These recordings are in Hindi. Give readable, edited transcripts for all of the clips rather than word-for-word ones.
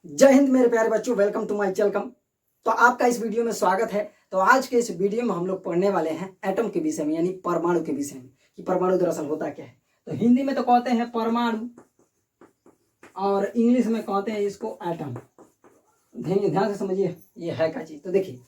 जय हिंद मेरे प्यारे बच्चों, वेलकम टू माय चैनल। तो आपका इस वीडियो में स्वागत है। तो आज के इस वीडियो में हम लोग पढ़ने वाले हैं एटम के विषय में, यानी परमाणु के विषय में कि परमाणु दरअसल होता क्या है। तो हिंदी में तो कहते हैं परमाणु और इंग्लिश में कहते हैं इसको एटम। ध्यान से समझिए ये है क्या चीज। तो देखिए,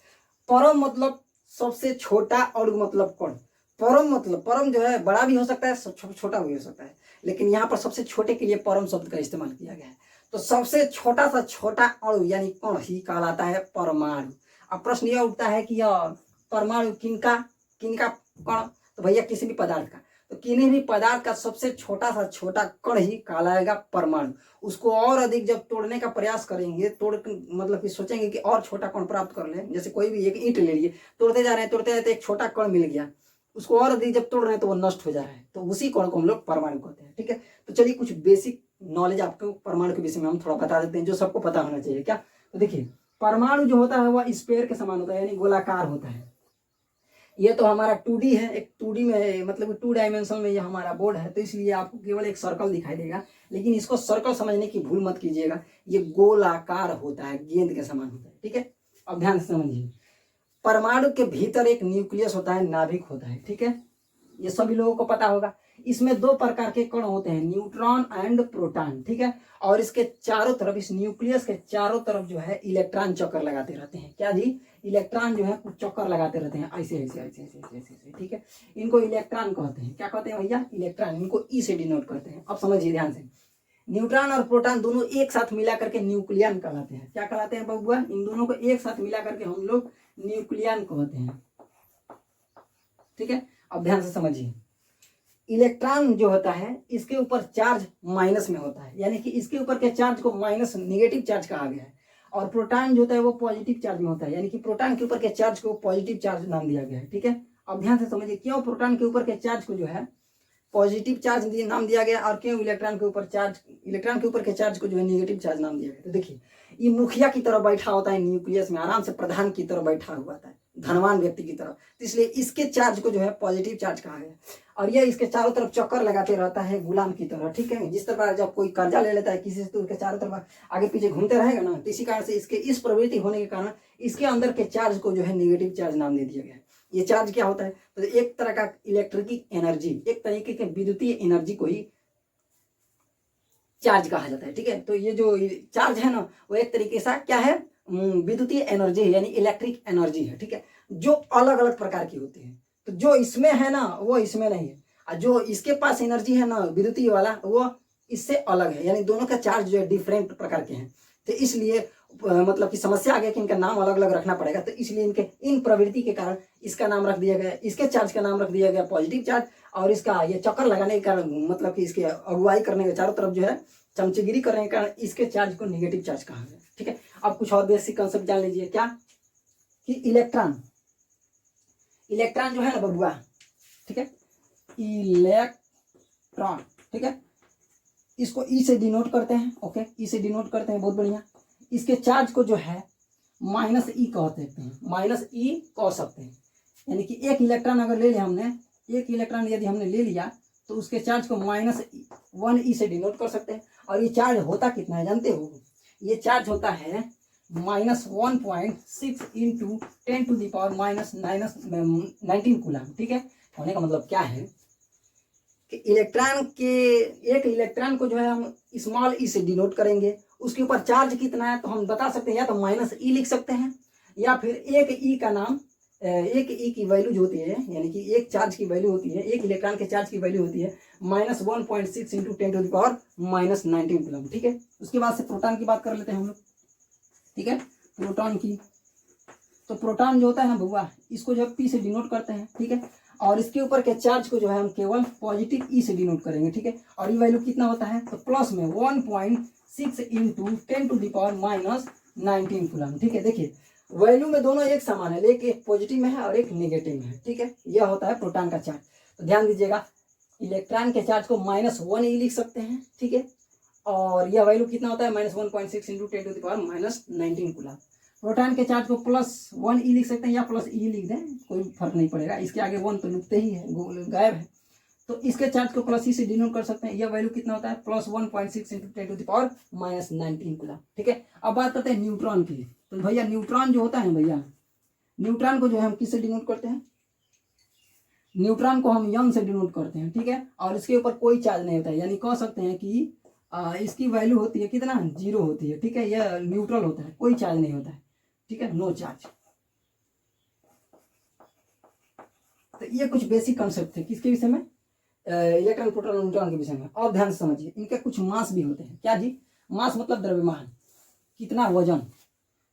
परम मतलब सबसे छोटा और मतलब कण। परम मतलब परम जो है बड़ा भी हो सकता है, छोटा भी हो सकता है, लेकिन यहाँ पर सबसे छोटे के लिए परम शब्द का इस्तेमाल किया गया है। तो सबसे छोटा सा छोटा अणु यानी कण ही कहलाता है परमाणु। अब प्रश्न यह उठता है कि यह परमाणु किनका किनका कण, तो भैया किसी भी पदार्थ का। तो किन्हीं भी पदार्थ का सबसे छोटा सा छोटा कण ही कहलाएगा परमाणु। उसको और अधिक जब तोड़ने का प्रयास करेंगे, मतलब कि सोचेंगे कि और छोटा कण प्राप्त कर लें, जैसे कोई भी एक ईंट ले लिए, तोड़ते जा रहे हैं तोड़ते जाते एक छोटा कण मिल गया, उसको और अधिक जब तोड़ रहे हैं तो वो नष्ट हो जा रहा है, तो उसी कण को हम लोग परमाणु कहते हैं। ठीक है, तो चलिए कुछ बेसिक नॉलेज आपको परमाणु के विषय में हम थोड़ा बता देते हैं जो सबको पता होना चाहिए। क्या? तो देखिए, परमाणु जो होता है वह स्फीयर के समान होता है, यानी गोलाकार होता है। ये तो हमारा 2D है, एक 2D में मतलब 2 डायमेंशन में ये हमारा बोर्ड है, तो इसलिए आपको केवल एक सर्कल दिखाई देगा, लेकिन इसको सर्कल समझने की भूल मत कीजिएगा। ये गोलाकार होता है, गेंद के समान होता है। ठीक है, अब ध्यान से समझिए। परमाणु के भीतर एक न्यूक्लियस होता है, नाभिक होता है। ठीक है, ये सभी लोगों को पता होगा। इसमें दो प्रकार के कण होते हैं, न्यूट्रॉन एंड प्रोटॉन। ठीक है, और इसके चारों तरफ, इस न्यूक्लियस के चारों तरफ जो है इलेक्ट्रॉन चक्कर लगाते रहते हैं। क्या जी? इलेक्ट्रॉन जो है कुछ चक्कर लगाते रहते हैं, ऐसे ऐसे ऐसे ऐसे ऐसे ऐसे। ठीक है, इनको इलेक्ट्रॉन कहते हैं। क्या कहते हैं भैया? इलेक्ट्रॉन। इनको ई से डिनोट करते हैं। अब समझिए ध्यान से, न्यूट्रॉन और प्रोटॉन दोनों एक साथ मिला करके न्यूक्लियन कहलाते हैं। क्या कहलाते हैं बबुआ? इन दोनों को एक साथ मिला करके हम लोग न्यूक्लियन कहते हैं। ठीक है, अब ध्यान से समझिए। इलेक्ट्रॉन जो होता है इसके ऊपर चार्ज माइनस में होता है, यानी कि इसके ऊपर के चार्ज को माइनस नेगेटिव चार्ज कहा गया है। और प्रोटॉन जो होता है वो पॉजिटिव चार्ज में होता है, यानी कि प्रोटॉन के ऊपर के चार्ज को पॉजिटिव चार्ज नाम दिया गया है। ठीक है, अब ध्यान से समझिए क्यों प्रोटॉन के ऊपर के चार्ज को जो है पॉजिटिव चार्ज नाम दिया गया और क्यों इलेक्ट्रॉन के ऊपर के चार्ज को जो है नेगेटिव चार्ज नाम दिया गया। तो देखिए, ये मुखिया की तरह बैठा होता है न्यूक्लियस में, आराम से प्रधान की तरह बैठा हुआ होता है, धनवान व्यक्ति की तरह। तो इसलिए इसके चार्ज को जो है पॉजिटिव चार्ज कहा गया। और यह इसके चारों तरफ चक्कर लगाते रहता है गुलाम की तरह। ठीक है, जिस तरह जब कोई कर्जा ले लेता है किसी से तो उसके चारों तरफ आगे पीछे घूमते रहेगा ना, तो इसी कारण से इसके इस प्रवृत्ति होने के कारण इसके अंदर के चार्ज को जो है नेगेटिव चार्ज नाम दे दिया गया है। ये चार्ज क्या होता है? तो एक तरह का इलेक्ट्रिक एनर्जी, एक तरीके के विद्युतीय एनर्जी को ही चार्ज कहा जाता है। ठीक है, तो ये जो चार्ज है ना वो एक तरीके से क्या है? विद्युतीय एनर्जी है, यानी इलेक्ट्रिक एनर्जी है। ठीक है, जो अलग अलग प्रकार की होती है। तो जो इसमें है ना वो इसमें नहीं है, और जो इसके पास एनर्जी है ना विद्युतीय वाला वो इससे अलग है, यानी दोनों का चार्ज जो है डिफरेंट प्रकार के हैं। तो इसलिए मतलब कि समस्या आ गया कि इनका नाम अलग अलग रखना पड़ेगा। तो इसलिए इनके इन प्रवृत्ति के कारण इसका नाम रख दिया गया, इसके चार्ज का नाम रख दिया गया पॉजिटिव चार्ज, और इसका ये चक्कर लगाने के कारण मतलब कि इसके अगुवाई करने के चारों तरफ जो है चमचगिरी करने के कारण इसके चार्ज को नेगेटिव चार्ज कहा गया। ठीक है, अब कुछ और बेसिक कंसेप्ट जान लीजिए। क्या? कि इलेक्ट्रॉन जो है ना बबुआ, ठीक है, इलेक्ट्रॉन, ठीक है, इसको ई से डिनोट करते हैं। ओके, ई से डिनोट करते हैं, बहुत बढ़िया। इसके चार्ज को जो है माइनस ई कह सकते हैं, माइनस ई कह सकते हैं। यानी कि एक इलेक्ट्रॉन अगर ले लिया हमने, एक इलेक्ट्रॉन यदि हमने ले लिया तो उसके चार्ज को -1 ई से डिनोट कर सकते हैं। और ये चार्ज होता कितना है जानते हो? ये चार्ज होता है -1.6 इंटू 10⁻⁻19 कूलम। ठीक है, होने का मतलब क्या है कि एक इलेक्ट्रॉन को जो है हम स्मॉल ई से डिनोट करेंगे, उसके ऊपर चार्ज कितना है तो हम बता सकते हैं, या तो -e लिख सकते हैं, या फिर एक ई का नाम, एक ई की वैल्यू जो होती है, यानी कि एक चार्ज की वैल्यू होती है, एक इलेक्ट्रॉन के चार्ज की वैल्यू होती है -1.6 इंटू 10⁻⁻19 कूलम। ठीक है, उसके बाद से प्रोटॉन की बात कर लेते हैं हम लोग। ठीक है, प्रोटॉन की, तो प्रोटॉन जो होता है ना बउआ, इसको जो है पी से डिनोट करते हैं। ठीक है, और इसके ऊपर के चार्ज को जो है हम केवल पॉजिटिव ई से डिनोट करेंगे। ठीक है, और ये वैल्यू कितना होता है? तो प्लस में 1.6 इंटू 10⁻⁻19 कूलम। ठीक है, देखिए वैल्यू में दोनों एक समान है, लेकिन एक पॉजिटिव में है और एक नेगेटिव में है। ठीक है, यह होता है प्रोटॉन का चार्ज। तो ध्यान दीजिएगा, इलेक्ट्रॉन के चार्ज को -1 ई लिख सकते हैं। ठीक है, और यह वैल्यू कितना होता है? -1.6 इंटू 10⁻⁻19 कूलम। प्रोटॉन के चार्ज को +1 ई लिख सकते हैं या +e लिख दें, कोई फर्क नहीं पड़ेगा, इसके आगे 1 तो लिखते ही है, गायब है। तो इसके चार्ज को प्लस ही से डिनोट कर सकते हैं। यह वैल्यू कितना होता है प्लस 1.6 इंटू 10⁻19 कूलम। ठीक है, अब बात करते हैं न्यूट्रॉन की। तो भैया न्यूट्रॉन जो होता है भैया, न्यूट्रॉन को जो है हम किससे डिनोट करते हैं, न्यूट्रॉन को हम यंग से डिनोट करते हैं। ठीक है, और इसके ऊपर कोई चार्ज नहीं होता है, यानी कह सकते हैं कि इसकी वैल्यू होती है कितना, 0 होती है। ठीक है, यह न्यूट्रल होता है, कोई चार्ज नहीं होता है। ठीक है, नो चार्ज। तो ये कुछ बेसिक कॉन्सेप्ट थे किसके विषय में, इलेक्ट्रॉन प्रोटॉन न्यूट्रॉन के विषय में। और ध्यान से समझिए, इनके कुछ मास भी होते हैं। क्या जी, मास मतलब द्रव्यमान, कितना वजन।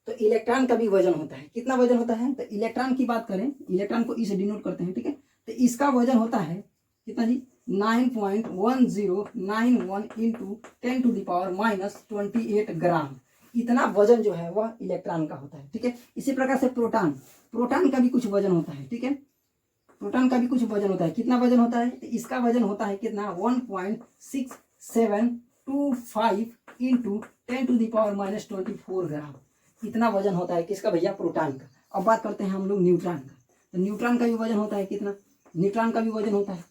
तो इलेक्ट्रॉन का भी वजन होता है, कितना वजन होता है। तो इलेक्ट्रॉन की बात करें, इलेक्ट्रॉन को इसे डिनोट करते हैं। ठीक है, तो इसका वजन होता है कितना जी, 9.1091 इंटू 10⁻⁻28 ग्राम। इतना वजन जो है वह इलेक्ट्रॉन का होता है। ठीक है, इसी प्रकार से प्रोटॉन, प्रोटॉन का भी कुछ वजन होता है। ठीक है, प्रोटॉन का भी कुछ वजन होता है। कितना वजन होता है, तो इसका वजन होता है कितना, 1.6725 इंटू 10⁻⁻24 ग्राम। इतना वजन होता है किसका भैया, प्रोटॉन का। अब बात करते हैं हम लोग न्यूट्रॉन का। तो न्यूट्रॉन का भी वजन होता है कितना, न्यूट्रॉन का भी वजन होता है,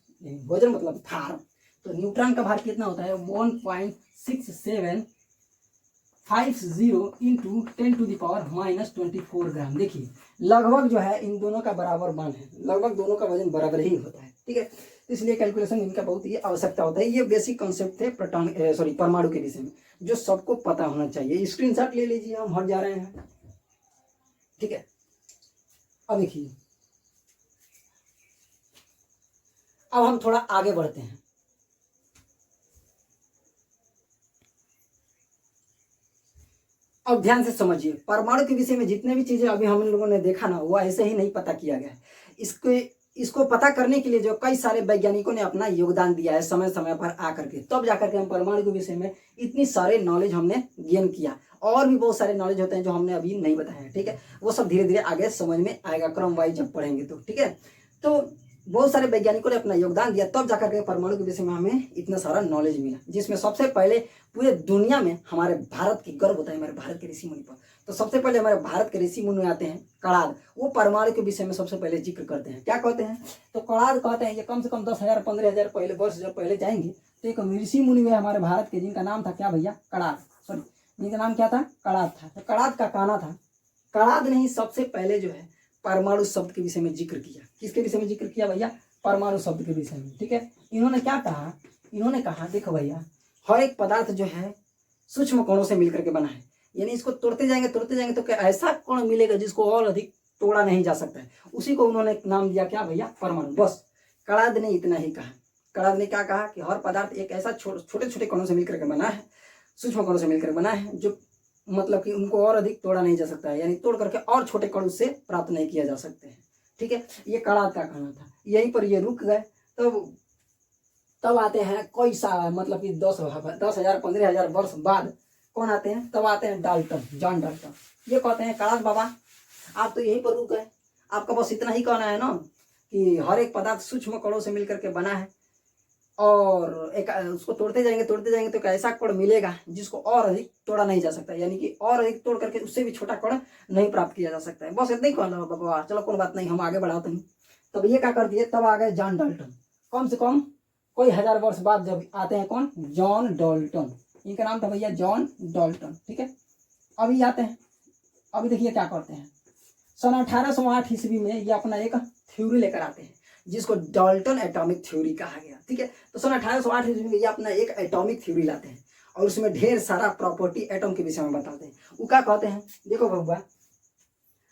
वजन मतलब भार। तो न्यूट्रॉन का भार कितना होता है, 1.6750 इंटू 10⁻⁻24 ग्राम। देखिए लगभग जो है इन दोनों का बराबर मान है, लगभग दोनों का वजन बराबर ही होता है। ठीक है, इसलिए कैलकुलेशन इनका बहुत ही आवश्यकता होता है। ये बेसिक कॉन्सेप्ट थे परमाणु के विषय में, जो सबको पता होना चाहिए। स्क्रीनशॉट ले लीजिए, हम हट जा रहे हैं। ठीक है, अब देखिए, अब हम थोड़ा आगे बढ़ते हैं। अब ध्यान से समझिए, परमाणु के विषय में जितने भी चीजें अभी हम लोगों ने देखा ना, वो ऐसे ही नहीं पता किया गया है। इसको पता करने के लिए जो कई सारे वैज्ञानिकों ने अपना योगदान दिया है समय समय पर आकर के, तब जाकर के हम परमाणु के विषय में इतनी सारे नॉलेज हमने गेन किया। और भी बहुत सारे नॉलेज होते हैं जो हमने अभी नहीं बताया है। ठीक है, वो सब धीरे धीरे आगे समझ में आएगा, क्रम वाइज जब पढ़ेंगे तो। ठीक है, तो बहुत सारे वैज्ञानिकों ने अपना योगदान दिया, तब जाकर के परमाणु के विषय में हमें इतना सारा नॉलेज मिला, जिसमें सबसे पहले पूरे दुनिया में हमारे भारत की गर्व होता है, हमारे भारत के ऋषि मुनि पर। तो सबसे पहले हमारे भारत के ऋषि मुनि आते हैं कणाद, वो परमाणु के विषय में सबसे पहले जिक्र करते हैं। क्या कहते हैं, तो कणाद कहते हैं ये कम से कम 10,000 15,000 पहले वर्ष जब पहले जाएंगे तो एक ऋषि मुनि हुए हमारे भारत के, जिनका नाम था क्या भैया, कणाद। सॉरी, जिनका नाम क्या था, कणाद था। तो कणाद का कहना था, कणाद ने ही सबसे पहले जो है परमाणु शब्द के विषय में जिक्र किया। किसके विषय में जिक्र किया भैया, परमाणु शब्द के विषय में। ठीक है, इन्होंने क्या कहा, इन्होंने कहा देखो भैया, हर एक पदार्थ जो है सूक्ष्म कणों से मिलकर के बना है, यानी इसको तोड़ते जाएंगे तो क्या ऐसा कण मिलेगा जिसको और अधिक तोड़ा नहीं जा सकता है। उसी को उन्होंने नाम दिया क्या भैया, परमाणु। बस कणाद ने इतना ही कहा। कणाद ने क्या कहा कि हर पदार्थ एक ऐसा छोटे छोटे कणों से मिलकर के बना है, सूक्ष्म कणों से मिलकर बना है, जो मतलब कि उनको और अधिक तोड़ा नहीं जा सकता है, यानी तोड़ करके और छोटे कण उससे प्राप्त नहीं किया जा सकते हैं। ठीक है, ये कणाद का कहना था। यहीं पर ये रुक गए। तब आते हैं कोई सा मतलब कि 10,000 15,000 वर्ष बाद कौन आते हैं, तब आते हैं डाल्टन, जॉन डाल्टन। ये कहते हैं कणाद बाबा आप तो यहीं पर रुक गए, आपका बस इतना ही कहना है ना कि हर एक पदार्थ सूक्ष्म कणों से मिलकर के बना है, और एक उसको तोड़ते जाएंगे तो एक ऐसा कण मिलेगा जिसको और अधिक तोड़ा नहीं जा सकता, यानी कि और अधिक तोड़ करके उससे भी छोटा कण नहीं प्राप्त किया जा सकता है। बस इतना ही कहना बाबा, चलो कोई बात नहीं, हम आगे बढ़ाते नहीं। तब ये क्या कर दिए, तब आ गए जॉन डाल्टन। कम से कम कोई 1000 वर्ष बाद जब आते हैं कौन, जॉन डाल्टन। इनका नाम था भैया जॉन डाल्टन। ठीक है, अभी आते हैं, अभी देखिए क्या करते हैं। सन 1808 ईस्वी में ये अपना एक थ्योरी लेकर आते हैं, जिसको डाल्टन एटॉमिक थ्योरी कहा गया। ठीक है, तो सन 1808 ईस्वी में ये अपना एक एटॉमिक थ्योरी लाते हैं, और उसमें ढेर सारा प्रॉपर्टी एटम के विषय में बताते हैं। वो क्या कहते हैं, देखो बबुआ,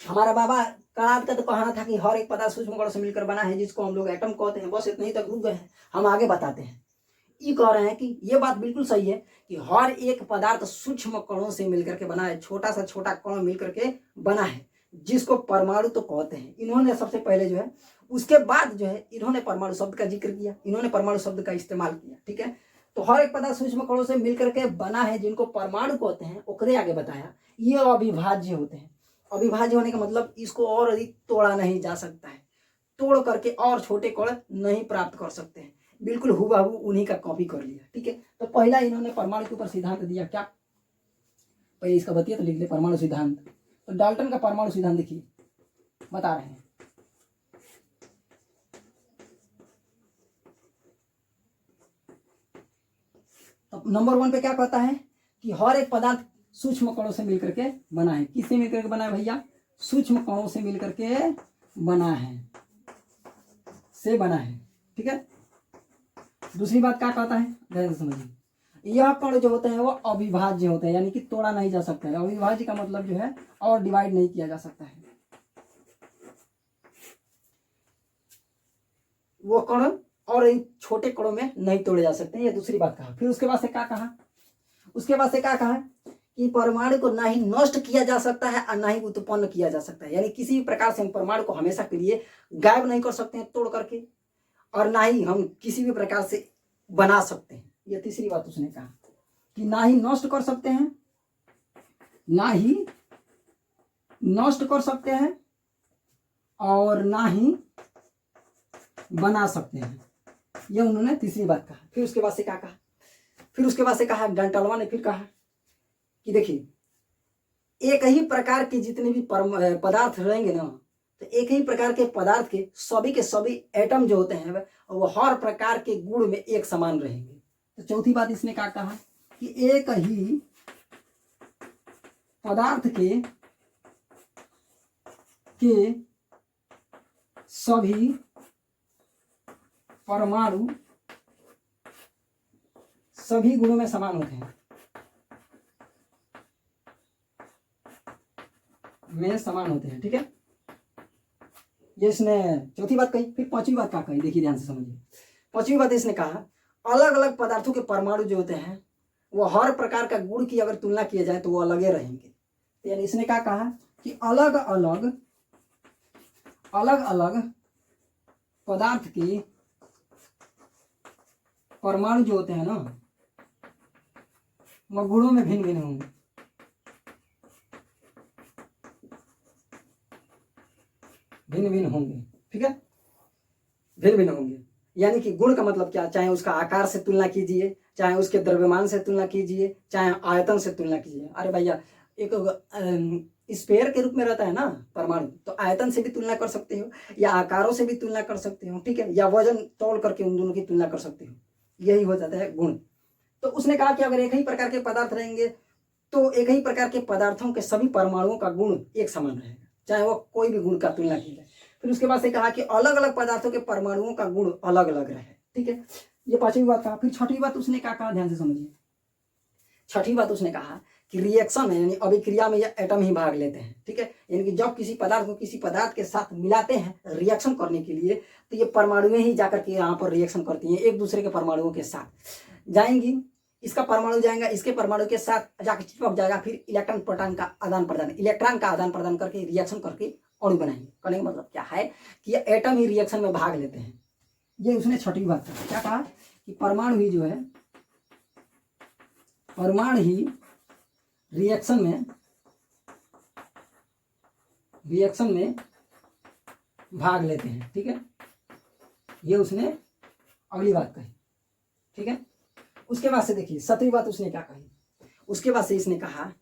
हमारा बाबा कणाद का तो कहना था कि हर एक पदार्थ सूक्ष्म कणों से मिलकर बना है, जिसको हम लोग एटम कहते हैं। बस इतने ही तक रुक गए हैं, हम आगे बताते हैं। ये कह रहे हैं कि ये बात बिल्कुल सही है कि हर एक पदार्थ सूक्ष्म कणों से मिलकर के बना है, छोटा सा छोटा कण मिलकर के बना है, जिसको परमाणु तो कहते हैं। इन्होंने सबसे पहले जो है, उसके बाद जो है इन्होंने परमाणु शब्द का जिक्र किया, इन्होंने परमाणु शब्द का इस्तेमाल किया। ठीक है, तो हर एक पदार्थ सूक्ष्म कणों से मिलकर के बना है, जिनको परमाणु कहते हैं। ओकरे आगे बताया ये अविभाज्य होते हैं। अविभाज्य होने का मतलब इसको और अधिक तोड़ा नहीं जा सकता है, तोड़ करके और छोटे कण नहीं प्राप्त कर सकते हैं। बिल्कुल हुबहू उन्हीं का कॉपी कर लिया। ठीक है, तो पहला इन्होंने परमाणु के ऊपर सिद्धांत दिया, क्या, पहले इसका बतिया तो लिख ले, परमाणु सिद्धांत। तो डाल्टन का परमाणु सिद्धांत देखिए, बता रहे हैं। तो नंबर 1 पे क्या कहता है कि हर एक पदार्थ सूक्ष्म कणों से मिलकर के बना है। किससे मिलकर के बना है भैया? सूक्ष्म कणों से मिलकर के बना है, से बना है। ठीक है। दूसरी बात क्या कहता है, ध्यान से समझिए। यह कण जो होते हैं वो अविभाज्य होते हैं, यानी कि तोड़ा नहीं जा सकता है। अविभाज्य का मतलब जो है और डिवाइड नहीं किया जा सकता है। वो कण और इन छोटे कणों में नहीं तोड़े जा सकते, ये दूसरी बात कहा। फिर उसके बाद से क्या कहा? उसके बाद से क्या कहा कि परमाणु को ना ही नष्ट किया जा सकता है और ना ही उत्पन्न किया जा सकता है, यानी किसी भी प्रकार से हम परमाणु को हमेशा के लिए गायब नहीं कर सकते हैं तोड़ करके, और ना ही हम किसी भी प्रकार से बना सकते हैं। ये तीसरी बात उसने कहा कि ना ही नष्ट कर सकते हैं, ना ही नष्ट कर सकते हैं और ना ही बना सकते हैं। ये उन्होंने तीसरी बात कहा। फिर उसके बाद से क्या कहा? फिर उसके बाद से कहा डंटालवा ने फिर कहा कि देखिए एक ही प्रकार के जितने भी पदार्थ रहेंगे ना, तो एक ही प्रकार के पदार्थ के सभी एटम जो होते हैं वो हर प्रकार के गुण में एक समान रहेंगे। तो चौथी बात इसने क्या कहा कि एक ही पदार्थ के सभी परमाणु सभी गुणों में समान होते हैं, में समान होते हैं। ठीक है, ये इसने चौथी बात कही। फिर पांचवी बात क्या कही, देखिए ध्यान से समझिए। पांचवी बात इसने कहा अलग अलग पदार्थों के परमाणु जो होते हैं वो हर प्रकार का गुण की अगर तुलना किया जाए तो वो अलगे रहेंगे। यानी इसने क्या कहा कि अलग अलग पदार्थ के परमाणु जो होते हैं ना वो गुणों में भिन्न भिन्न होंगे। ठीक है, भिन्न भिन्न होंगे। यानी कि गुण का मतलब क्या? चाहे उसका आकार से तुलना कीजिए, चाहे उसके द्रव्यमान से तुलना कीजिए, चाहे आयतन से तुलना कीजिए। अरे भैया एक स्पेयर के रूप में रहता है ना परमाणु, तो आयतन से भी तुलना कर सकते हो या आकारों से भी तुलना कर सकते हो। ठीक है, या वजन तोल करके उन दोनों की तुलना कर सकते हो। यही हो जाता है गुण। तो उसने कहा कि अगर एक ही प्रकार के पदार्थ रहेंगे तो एक ही प्रकार के पदार्थों के सभी परमाणुओं का गुण एक समान रहेगा, चाहे वो कोई भी गुण का तुलना की जाए। फिर उसके बाद से कहा कि अलग अलग पदार्थों के परमाणुओं का गुण अलग अलग रहे। ठीक है, ये पांचवी बात कहा। फिर छठी बात उसने क्या कहा, ध्यान से समझिए। छठी बात उसने कहा कि रिएक्शन में यानी अभिक्रिया में ये एटम ही भाग लेते हैं। ठीक है, यानी कि जब किसी पदार्थ को किसी पदार्थ के साथ मिलाते हैं रिएक्शन करने के लिए, तो ये परमाणुएं ही जाकर के यहाँ पर रिएक्शन करती हैं, एक दूसरे के परमाणुओं के साथ जाएंगी। इसका परमाणु जाएगा इसके परमाणु के साथ जाकर चिपक जाएगा, फिर इलेक्ट्रॉन प्रोटॉन का आदान प्रदान करके रिएक्शन करके अणु बनाएंगे। कहने का मतलब क्या है कि ये एटम ही रिएक्शन में भाग लेते हैं। ये उसने छठी बात कहा। क्या कहा कि परमाणु ही जो है रिएक्शन में भाग लेते हैं। ठीक है, ये उसने अगली बात कही। ठीक है, उसके बाद से देखिए सातवीं बात उसने क्या कही। उसके बाद से इसने कहा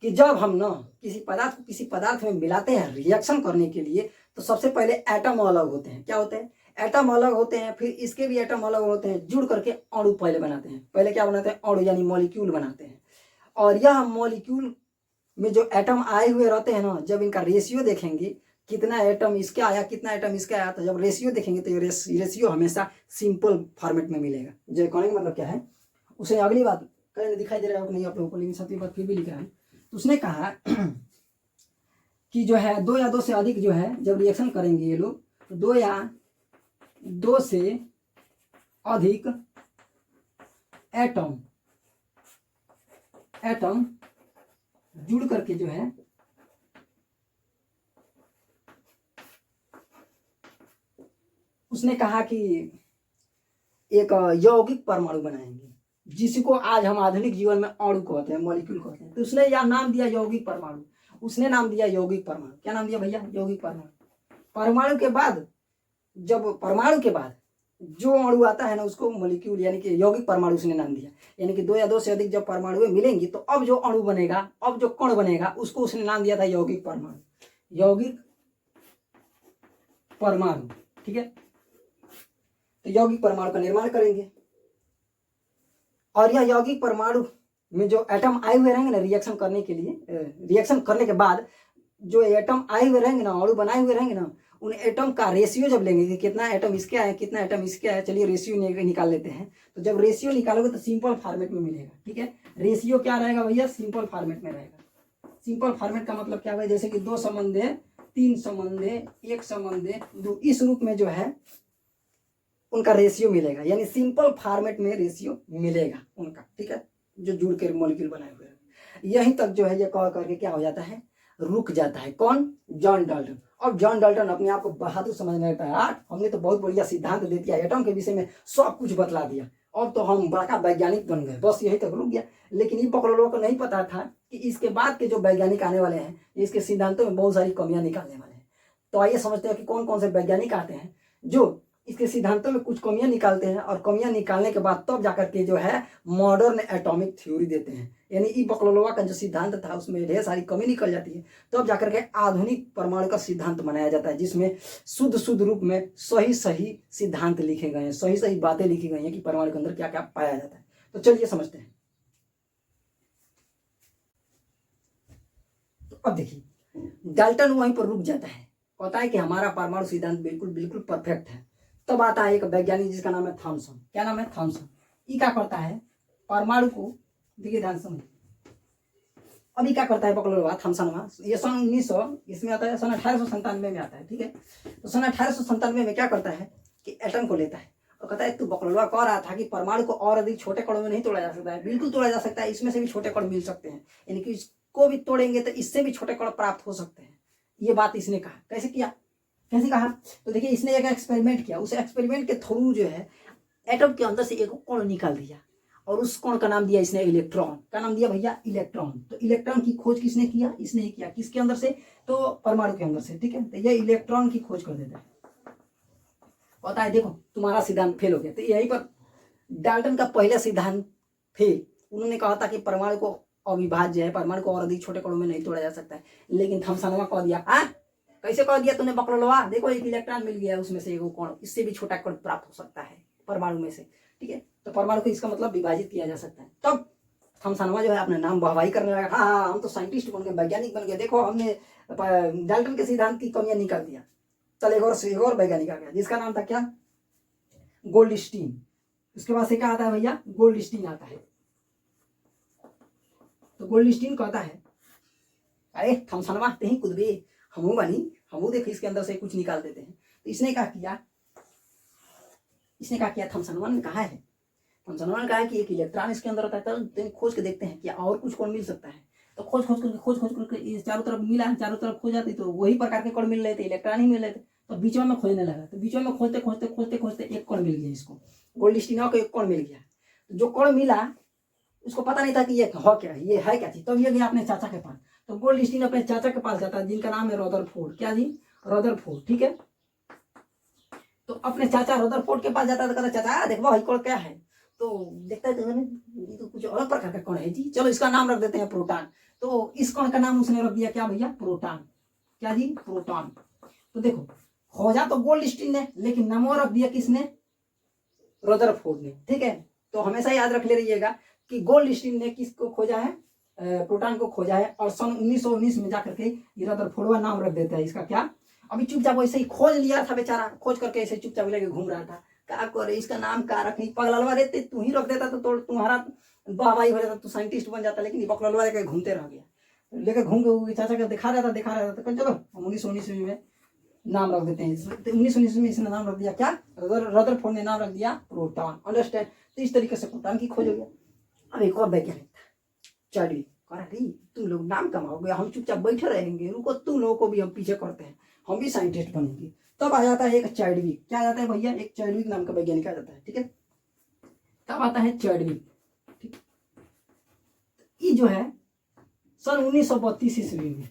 कि जब हम ना किसी पदार्थ को किसी पदार्थ में मिलाते हैं रिएक्शन करने के लिए, तो सबसे पहले एटम अलग होते हैं। क्या होते हैं? एटम अलग होते हैं, फिर इसके भी एटम अलग होते हैं, जुड़ करके अणु पहले बनाते हैं। पहले क्या बनाते हैं? अणु यानी मॉलिक्यूल बनाते हैं। और यह मॉलिक्यूल में जो एटम आए हुए रहते हैं ना, जब इनका रेशियो देखेंगे कितना एटम इसके आया कितना एटम इसके आया, तो जब रेशियो देखेंगे तो ये रेशियो हमेशा सिंपल फॉर्मेट में मिलेगा। जो कहने का मतलब क्या है, उसे अगली बात कहीं दिखाई दे रहा है नहीं आप लोगों को, लेकिन सातवीं बात फिर भी लिखा है। तो उसने कहा कि जो है 2 या 2 से अधिक जो है जब रिएक्शन करेंगे ये लोग, तो 2 या 2 से अधिक एटम जुड़ करके जो है उसने कहा कि एक यौगिक परमाणु बनाएंगे, जिसको आज हम आधुनिक जीवन में अणु कहते हैं, मॉलिक्यूल कहते हैं। तो उसने यह नाम दिया यौगिक परमाणु। उसने नाम दिया यौगिक परमाणु। क्या नाम दिया भैया? यौगिक परमाणु। परमाणु के बाद जो अणु आता है ना उसको मॉलिक्यूल यानी कि यौगिक परमाणु उसने नाम दिया। यानी कि 2 या 2 से अधिक जब परमाणुएं मिलेंगी तो अब जो अणु बनेगा, अब जो कण बनेगा, उसको उसने नाम दिया था यौगिक परमाणु। यौगिक परमाणु। ठीक है, तो यौगिक परमाणु का निर्माण करेंगे। और यह यौगिक परमाणु में जो एटम आए हुए रहेंगे ना रिएक्शन करने के लिए, रिएक्शन करने के बाद जो एटम आए हुए रहेंगे ना, अणु बनाए हुए रहेंगे ना, उन एटम का रेशियो जब लेंगे कि कितना एटम इसके आए कितना एटम इसके आए, चलिए रेशियो निकाल लेते हैं। तो जब रेशियो निकालोगे तो सिंपल फॉर्मेट में मिलेगा। ठीक है, रेशियो क्या रहेगा भैया, सिंपल फॉर्मेट में रहेगा। सिंपल फॉर्मेट का मतलब क्या भाई, जैसे कि 2 संबंध 3 संबंध 1 संबंध 2, इस रूप में जो है उनका रेशियो मिलेगा, यानी सिंपल फॉर्मेट में रेशियो मिलेगा उनका। ठीक है, जो जुड़ के मॉलिक्यूल बनाए हुए हैं। यहीं तक जो है ये कह करके क्या हो जाता है, रुक जाता है। कौन, जॉन डाल्टन। अब जॉन डाल्टन अपने आप को बहादुर समझने लगता है, यार हमने तो बहुत बढ़िया सिद्धांत दे दिया, एटम के विषय में सब कुछ बतला दिया, अब तो हम बड़का वैज्ञानिक बन गए, बस यहीं तक रुक गया। लेकिन ये बकलोलों को नहीं पता था कि इसके बाद के जो वैज्ञानिक आने वाले हैं इसके सिद्धांतों में बहुत सारी कमियां निकालने वाले हैं। तो आइए समझते हैं कि कौन कौन से वैज्ञानिक आते हैं जो इसके सिद्धांतों में कुछ कमियां निकालते हैं, और कमियां निकालने के बाद तब जाकर के जो है मॉडर्न एटॉमिक थ्योरी देते हैं। यानी ई बकलोलोवा का जो सिद्धांत था उसमें ढेर सारी कमी निकल जाती है, तब जाकर के आधुनिक परमाणु का सिद्धांत बनाया जाता है, जिसमें शुद्ध रूप में सही सही सिद्धांत लिखे गए हैं, सही सही बातें लिखी गई हैं कि परमाणु के अंदर क्या क्या पाया जाता है। तो चलिए समझते हैं। तो अब देखिए, डाल्टन वहीं पर रुक जाता है, कहता है कि हमारा परमाणु सिद्धांत बिल्कुल बिल्कुल परफेक्ट है। तब आता है एक वैज्ञानिक जिसका नाम है थॉमसन। क्या नाम है, थॉमसन। ये क्या करता है, परमाणु को, देखिए ध्यान से अभी क्या करता है बकलोलोवा, थॉमसन, ये सन 1900 इसमें आता है, सन 1897 में आता है। ठीक है, तो सन 1897 में क्या करता है कि एटम को लेता है और कहता है, तू बकलोलोवा कह रहा था कि परमाणु को और अधिक छोटे कणों में नहीं तोड़ा जा सकता है। बिल्कुल तोड़ा जा सकता है, इसमें से भी छोटे कण मिल सकते हैं, यानी कि इसको भी तोड़ेंगे तो इससे भी छोटे कण प्राप्त हो सकते हैं। ये बात इसने कहा। कैसे किया, कैसे कहा, तो देखिए इसने एक एक्सपेरिमेंट किया। उस एक्सपेरिमेंट के थ्रू जो है एटम के अंदर से एक कण निकाल दिया और उस कण का नाम दिया इसने इलेक्ट्रॉन। क्या नाम दिया भैया, इलेक्ट्रॉन। तो इलेक्ट्रॉन की खोज किसने किया, इसने ही किया। किसके अंदर से, तो परमाणु के अंदर से। ठीक है, तो ये इलेक्ट्रॉन की खोज कर देता है, पता है देखो तुम्हारा सिद्धांत फेल हो गया। तो यहीं पर डाल्टन का पहला सिद्धांत फेल। उन्होंने कहा था कि परमाणु को अविभाज्य है, परमाणु को और अधिक छोटे कणों में नहीं तोड़ा जा सकता है। लेकिन थॉमसन कह दिया, कैसे कह दिया तूने बकलोलोवा, देखो एक इलेक्ट्रॉन मिल गया उसमें से एक कण, इससे भी छोटा कण प्राप्त हो सकता है परमाणु में से। ठीक है, तो परमाणु को इसका मतलब विभाजित किया जा सकता है। तब थॉमसन जो है अपने नाम वाहवाही करने लगा, हाँ हम तो साइंटिस्ट बन गए, वैज्ञानिक बन गए, देखो हमने डाल्टन के सिद्धांत की कमियां निकाल दिया। चल एक और वैज्ञानिक आ गया जिसका नाम था क्या, गोल्डस्टीन। उसके बाद से क्या आता है भैया, गोल्डस्टीन आता है। तो गोल्डस्टीन कहता है, अरे थॉमसन तेही खुद भी हमू बनी, हमू देख इसके अंदर से कुछ निकाल देते हैं। तो इसने क्या किया, थॉमसन ने कहा है, थॉमसन ने कहा कि एक इलेक्ट्रॉन इसके अंदर होता है, तो खोज के देखते हैं क्या और कुछ कण मिल सकता है। तो खोज करके चारों तरफ मिला, चारों तरफ खोज जाती तो वही प्रकार के कण मिल रहे थे, इलेक्ट्रॉन ही मिल रहे थे। तो बीच में खोजने लगा, तो बीच में खोजते एक कण मिल गया इसको, गोल्डस्टीन को एक कण मिल गया। तो जो कण मिला उसको पता नहीं था कि ये क्या, ये है क्या चीज। तब ये गया अपने चाचा के पास। तो गोल्डस्टीन अपने चाचा के पास जाता है जिनका नाम है रदरफोर्ड। क्या जी, रदरफोर्ड। ठीक है, तो अपने चाचा रदरफोर्ड के पास जाता है, तो कहता चाचा देखो भाई कण क्या है। तो देखता है ये तो कुछ अलग प्रकार का कण है जी, चलो इसका नाम रख देते हैं प्रोटॉन। तो इस कण का नाम उसने रख दिया क्या भैया, प्रोटॉन। क्या जी, प्रोटॉन। तो देखो खोजा तो गोल्डस्टीन ने, लेकिन नाम रख दिया किसने, रदरफोर्ड ने। ठीक है, तो हमेशा याद रख ले रहिएगा कि गोल्डस्टीन ने किसको खोजा है, प्रोटॉन को खोजा है। और सन 1919 में जाकर के रदरफोर्ड नाम रख देता है इसका। क्या, अभी चुपचाप वैसे ही खोज लिया था बेचारा, खोज करके ऐसे चुपचाप लेके घूम रहा था, क्या करे इसका नाम क्या रखे, पगलवा रहते तू ही रख देता तो तुम्हारा वाहवाही हो जाता, तू साइंटिस्ट बन जाता। लेकिन पगलवा लेके घूमते रह गया, लेके घूम के चाचा का दिखा रहा था। तो चलो 1919 में नाम रख देते हैं। 1919 में इसने नाम रख दिया क्या, रदरफोर्ड ने नाम रख दिया प्रोटॉन। अंडरस्टैंड। तो इस तरीके से प्रोटॉन की खोज हो गया। अब एक और वैज्ञानिक था चार्ली। तुम लोग नाम कमाओगे, हम चुपचाप बैठे रहेंगे, रुको तुम लोगों को भी हम पीछे करते हैं, हम भी साइंटिस्ट बनेंगे। तब आ जाता है एक चार्डविक। क्या आ जाता है भैया, एक चार्डविक नाम का वैज्ञानिक आ जाता है। ठीक है, तब आता है चार्डविक। ठीक, ये जो है सन 1932 ईस्वी में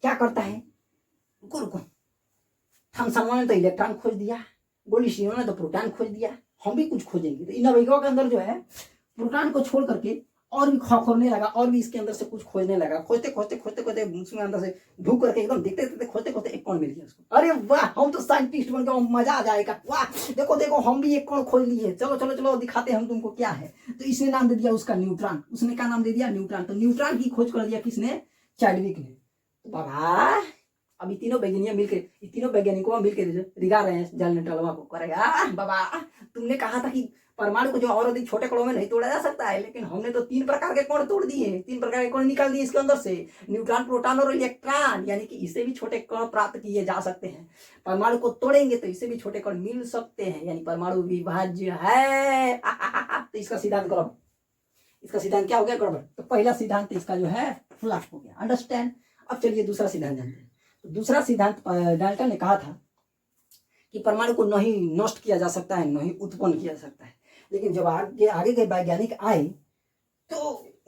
क्या करता है, रुको थॉमसन ने तो इलेक्ट्रॉन खोज दिया, गोल्डस्टीन ने तो प्रोटॉन खोज दिया, हम भी कुछ खोजेंगे। तो इन अमेरिका के अंदर जो है प्रोटॉन को छोड़ करके और भी खोजने लगा, और भी इसके अंदर से कुछ खोजने लगा। खोजते खोजते खोजते खोजते उसमें अंदर से ढूंढ करके एकदम देखते देखते खोजते खोजते एक कौन मिल गया उसको। अरे वाह, हम तो साइंटिस्ट बन गए, मजा आ जाएगा। वाह, देखो देखो हम भी एक कौन खोज लिए, चलो चलो चलो दिखाते हैं हम तुमको क्या है। तो इसने नाम दे दिया उसका न्यूट्रॉन। उसने क्या नाम दे दिया? न्यूट्रॉन। तो न्यूट्रॉन की खोज कर दिया किसने? चैडविक ने। तो बाबा अब तीनों वैज्ञानिक मिलकर, तीनों वैज्ञानिकों मिलकर रिगा रहे हैं जल निटलवा को। करेगा बाबा, तुमने कहा था कि परमाणु को जो और अधिक छोटे कणों में नहीं तोड़ा जा सकता है, लेकिन हमने तो 3 प्रकार के कण तोड़ दिए, 3 प्रकार के कण निकाल दिए इसके अंदर से, न्यूट्रॉन, प्रोटॉन और इलेक्ट्रॉन। यानी कि इससे भी छोटे कण प्राप्त किए जा सकते हैं। परमाणु को तोड़ेंगे तो इससे भी छोटे कण मिल सकते हैं, यानी परमाणु विभाज्य है। तो इसका सिद्धांत गड़बड़। इसका सिद्धांत क्या हो गया? गड़बड़। तो पहला सिद्धांत इसका जो है फ्लॉप हो गया। अंडरस्टैंड? अब चलिए दूसरा सिद्धांत जानते हैं। तो दूसरा सिद्धांत डाल्टन ने कहा था कि परमाणु को न ही नष्ट किया जा सकता है, न ही उत्पन्न किया जा सकता है। लेकिन जब आगे के वैज्ञानिक आए तो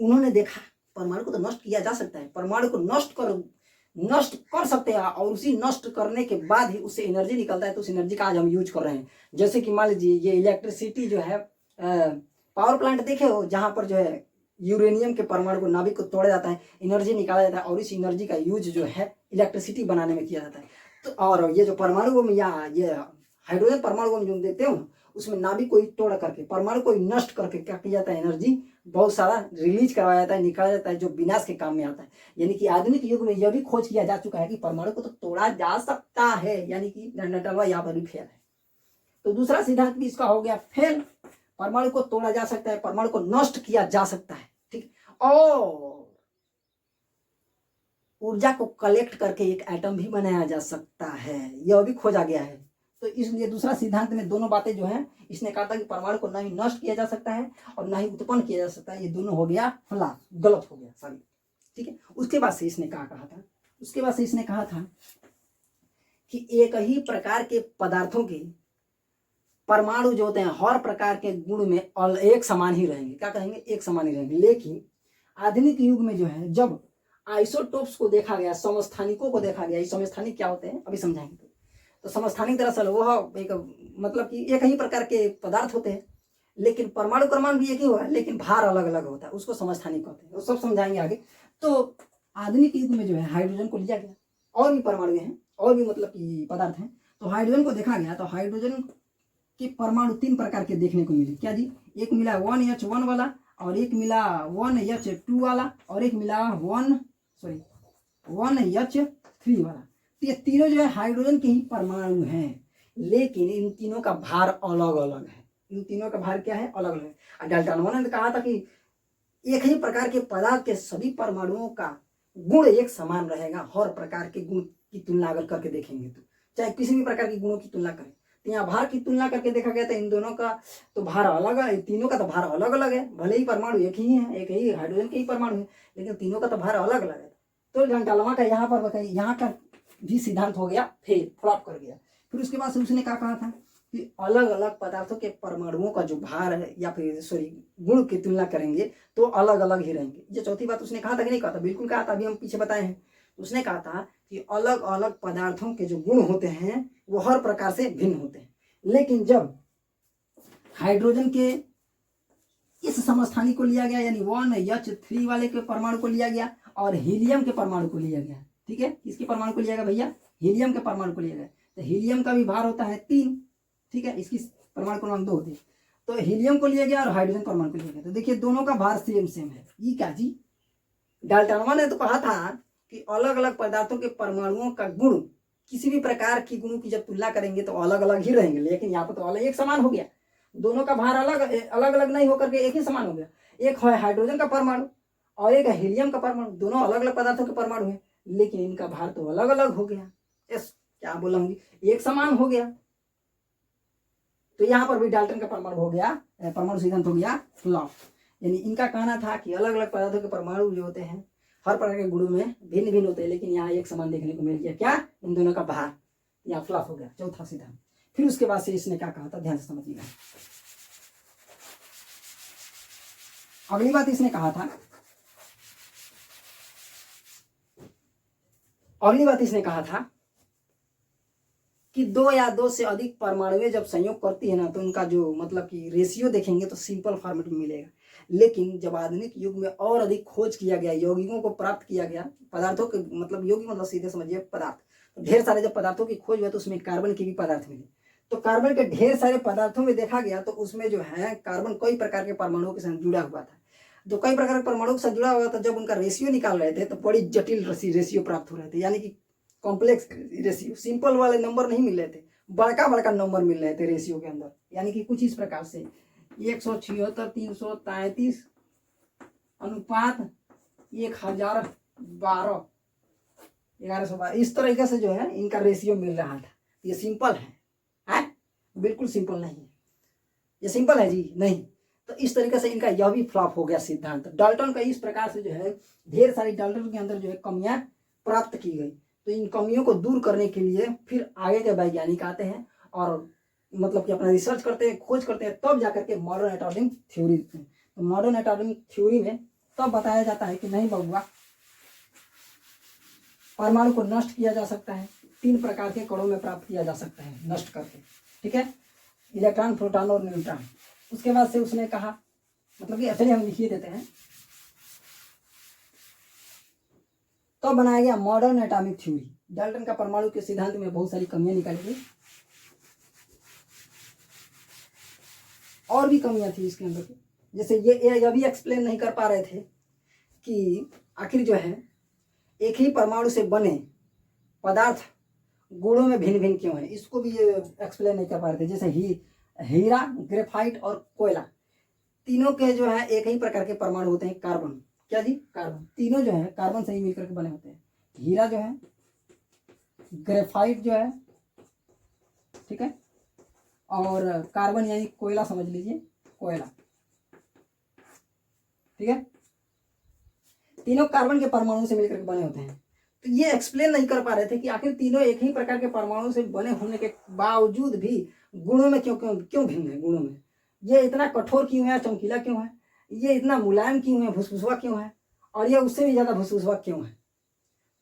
उन्होंने देखा परमाणु को तो नष्ट किया जा सकता है। परमाणु को नष्ट कर सकते हैं, और उसी नष्ट करने के बाद ही उससे एनर्जी निकलता है। तो उस एनर्जी का आज हम यूज कर रहे हैं। जैसे कि मान लीजिए ये इलेक्ट्रिसिटी जो है, पावर प्लांट देखे हो, जहां पर जो है यूरेनियम के परमाणु को, नाभिक को तोड़ा जाता है, एनर्जी निकाला जाता है, और इस एनर्जी का यूज जो है इलेक्ट्रिसिटी बनाने में किया जाता है। तो और ये जो परमाणु बम या ये हाइड्रोजन परमाणु बम जो देते हो, उसमें नाभिक को तोड़ करके, परमाणु को नष्ट करके क्या किया जाता है? एनर्जी बहुत सारा रिलीज करवाया जाता है, निकाला जाता है, जो विनाश के काम में आता है। यानी कि आधुनिक युग में यह भी खोज किया जा चुका है कि परमाणु को तो तोड़ा जा सकता है, यानी कि डलवा यहाँ पर भी फेल है। तो दूसरा सिद्धांत भी इसका हो गया फेल। परमाणु को तोड़ा जा सकता है, परमाणु को नष्ट किया जा सकता है, ठीक। और ऊर्जा को कलेक्ट करके एक एटम भी बनाया जा सकता है, यह भी खोजा गया है। तो इसलिए दूसरा सिद्धांत में दोनों बातें जो है, इसने कहा था कि परमाणु को ना ही नष्ट किया जा सकता है और ना ही उत्पन्न किया जा सकता है। ये दोनों हो गया फ्लॉप, गलत हो गया सॉरी, ठीक है। उसके बाद से इसने कहा था, उसके बाद से इसने कहा था कि एक ही प्रकार के पदार्थों के परमाणु जो होते हैं हर प्रकार के गुण में एक समान ही रहेंगे। क्या कहेंगे? एक समान ही रहेंगे। लेकिन आधुनिक युग में जो है, जब आइसोटोप्स को देखा गया, समस्थानिकों को देखा गया। समस्थानिक क्या होते हैं अभी समझाएंगे। तो समस्थानिक दरअसल वह एक मतलब कि एक ही प्रकार के पदार्थ होते हैं, लेकिन परमाणु क्रमांक भी एक ही होगा, लेकिन भार अलग अलग होता है, उसको समस्थानिक कहते हैं। वो सब समझाएंगे आगे। तो आधुनिक युग में जो है हाइड्रोजन को लिया गया, और भी परमाणु हैं, और भी मतलब कि पदार्थ हैं। तो हाइड्रोजन को देखा गया, तो हाइड्रोजन के परमाणु 3 प्रकार के देखने को मिले। क्या जी? एक मिला 1H1 वाला, और एक मिला 1H2 वाला, और एक मिला 1H3 वाला। तो ये तीनों जो है हाइड्रोजन के ही परमाणु हैं, लेकिन इन तीनों का भार अलग अलग है। इन तीनों का भार क्या है? अलग अलग है। डाल्टन ने कहा था कि एक ही प्रकार के पदार्थ के सभी परमाणुओं का गुण एक समान रहेगा। हर प्रकार के गुण की तुलना अगर करके देखेंगे तो, चाहे किसी भी प्रकार के गुणों की तुलना करें, तो यहाँ भार की तुलना करके देखा गया था, इन दोनों का तो भार अलग है, तीनों का तो भार अलग अलग है। भले ही परमाणु एक ही है, एक ही हाइड्रोजन के ही परमाणु है, लेकिन तीनों का तो भार अलग अलग है। तो डाल्टन का यहाँ पर बताइए, यहाँ का भी सिद्धांत हो गया फेल, फ्लॉप कर गया। फिर उसके बाद से उसने क्या कहा था कि अलग अलग पदार्थों के परमाणुओं का जो भार है, या फिर गुण की तुलना करेंगे तो अलग अलग ही रहेंगे। ये चौथी बात उसने कहा था कि नहीं कहा था? बिल्कुल कहा था, अभी हम पीछे बताए हैं। उसने कहा था कि अलग अलग पदार्थों के जो गुण होते हैं वो हर प्रकार से भिन्न होते हैं। लेकिन जब हाइड्रोजन के इस समस्थानिक को लिया गया, यानी 1H3 वाले के परमाणु को लिया गया, और हीलियम के परमाणु को लिया गया, ठीक है। किसके परमाणु को लिया गया भैया? हीलियम के परमाणु को लिया गया। तो हीलियम का भी भार होता है 3, ठीक है। इसकी परमाणु क्रमांक 2 होती है। तो हीलियम को लिया गया और हाइड्रोजन परमाणु को लिया गया। तो देखिए दोनों का भार सेम सेम है। ये क्या जी? डाल्टन ने तो कहा था कि अलग अलग पदार्थों के परमाणुओं का गुण किसी भी प्रकार की गुणों की जब तुलना करेंगे तो अलग अलग ही रहेंगे, लेकिन यहाँ पर तो अलग एक समान हो गया। दोनों का भार अलग अलग नहीं होकर के एक ही समान हो गया। एक है हाइड्रोजन का परमाणु और एक है हीलियम का परमाणु, दोनों अलग अलग पदार्थों के परमाणु है, लेकिन इनका भार तो अलग अलग हो गया। यस, क्या बोला हूँ, एक समान हो गया। तो यहाँ पर भी डाल्टन का परमाणु हो गया, परमाणु सिद्धांत हो गया फ्लॉप। यानी इनका कहना था कि अलग अलग पदार्थों के परमाणु जो होते हैं हर प्रकार के गुणों में भिन्न भिन्न होते हैं, लेकिन यहाँ एक समान देखने को मिल गया। क्या? इन दोनों का भार। यहाँ फ्लॉप हो गया, चौथा सिद्धांत। फिर उसके बाद से इसने क्या कहा था, ध्यान से समझिएगा। अगली बात इसने कहा था, अगली बात इसने कहा था कि दो या दो से अधिक परमाणुएं जब संयोग करती है ना, तो उनका जो मतलब कि रेशियो देखेंगे तो सिंपल फॉर्मेट में मिलेगा। लेकिन जब आधुनिक युग में और अधिक खोज किया गया, यौगिकों को प्राप्त किया गया, पदार्थों के मतलब यौगिक मतलब सीधे समझिए पदार्थ, तो ढेर सारे जब पदार्थों की खोज हुई तो उसमें कार्बन के भी पदार्थ मिले। तो कार्बन के ढेर सारे पदार्थों में देखा गया तो उसमें जो है कार्बन कई प्रकार के परमाणुओं के साथ जुड़ा हुआ था। तो कई प्रकार के परमाणुओं के साथ जुड़ा हुआ था, जब उनका रेशियो निकाल रहे थे तो बड़ी जटिल रेशियो प्राप्त हो रहे थे, यानी कि कॉम्प्लेक्स रेशियो, सिंपल वाले नंबर नहीं मिल रहे थे, बड़का बड़का नंबर मिल रहे थे रेशियो के अंदर। यानी कि कुछ इस प्रकार से 176 333 अनुपात 1012 1112, इस तरीके से जो है इनका रेशियो मिल रहा था। ये सिंपल है? बिल्कुल सिंपल नहीं है। ये सिंपल है जी? नहीं। तो इस तरीके से इनका यह भी फ्लॉप हो गया सिद्धांत। डाल्टन का इस प्रकार से जो है ढेर सारी डाल्टन के अंदर जो है कमियां प्राप्त की गई। तो इन कमियों को दूर करने के लिए फिर आगे के वैज्ञानिक आते हैं और मतलब कि अपना रिसर्च करते हैं, खोज करते हैं, तब जाकर के मॉडर्न एटॉमिक थ्योरी। तो मॉडर्न एटॉमिक थ्योरी में तब बताया जाता है कि नहीं बबुआ, परमाणु को नष्ट किया जा सकता है, 3 प्रकार के कणों में प्राप्त किया जा सकता है नष्ट करके, ठीक है, इलेक्ट्रॉन, प्रोटॉन और न्यूट्रॉन। उसके बाद से उसने कहा, मतलब कि चलिए हम लिखिए देते हैं, तो बनाया गया मॉडर्न एटॉमिक थ्योरी। डाल्टन का परमाणु के सिद्धांत में बहुत सारी कमियां निकाली गई, और भी कमियां थी इसके अंदर। जैसे ये भी एक्सप्लेन नहीं कर पा रहे थे कि आखिर जो है एक ही परमाणु से बने पदार्थ गुणों में भिन्न भिन्न क्यों है, इसको भी ये एक्सप्लेन नहीं कर पा रहे थे। जैसे हीरा, ग्रेफाइट और कोयला, तीनों के जो है एक ही प्रकार के परमाणु होते हैं, कार्बन। क्या जी? कार्बन। तीनों जो है कार्बन से ही मिलकर के बने होते हैं। हीरा जो है, ग्रेफाइट जो है, ठीक है, और कार्बन यानी कोयला समझ लीजिए, कोयला, ठीक है, तीनों कार्बन के परमाणु से मिलकर के बने होते हैं। तो ये एक्सप्लेन नहीं कर पा रहे थे कि आखिर तीनों एक ही प्रकार के परमाणु से बने होने के बावजूद भी गुणों में क्यों क्यों क्यों भिन्न है। गुणों में ये इतना कठोर क्यों है, चमकीला क्यों है, ये इतना मुलायम क्यों है, भुसभुसवा क्यों है, और ये उससे भी ज्यादा भुसभुसवा क्यों है।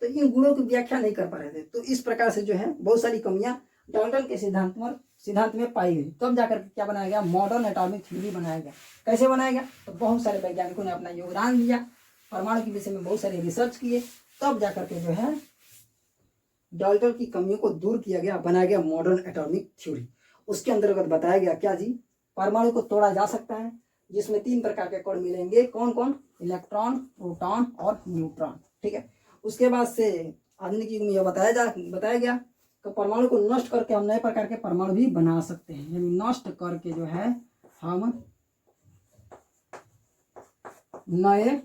तो इन गुणों की व्याख्या नहीं कर पा रहे थे। तो इस प्रकार से जो है बहुत सारी कमियां डाल्टन के सिद्धांत में पाई गई। तब जाकर क्या बनाया गया, मॉडर्न एटॉमिक थ्योरी बनाया गया। कैसे बनाया गया, तो बहुत सारे वैज्ञानिकों ने अपना योगदान दिया, परमाणु के विषय में बहुत सारे रिसर्च किए, तब जाकर के जो है डाल्टन की कमियों को दूर किया गया, बनाया गया मॉडर्न एटॉमिक थ्योरी। उसके अंतर्गत बताया गया क्या जी, परमाणु को तोड़ा जा सकता है, जिसमें 3 प्रकार के कण मिलेंगे। कौन कौन? इलेक्ट्रॉन, प्रोटॉन और न्यूट्रॉन, ठीक है। उसके बाद से आधुनिक युग में यह बताया गया कि परमाणु को नष्ट करके हम नए प्रकार के परमाणु भी बना सकते हैं, यानी नष्ट करके जो है हम नए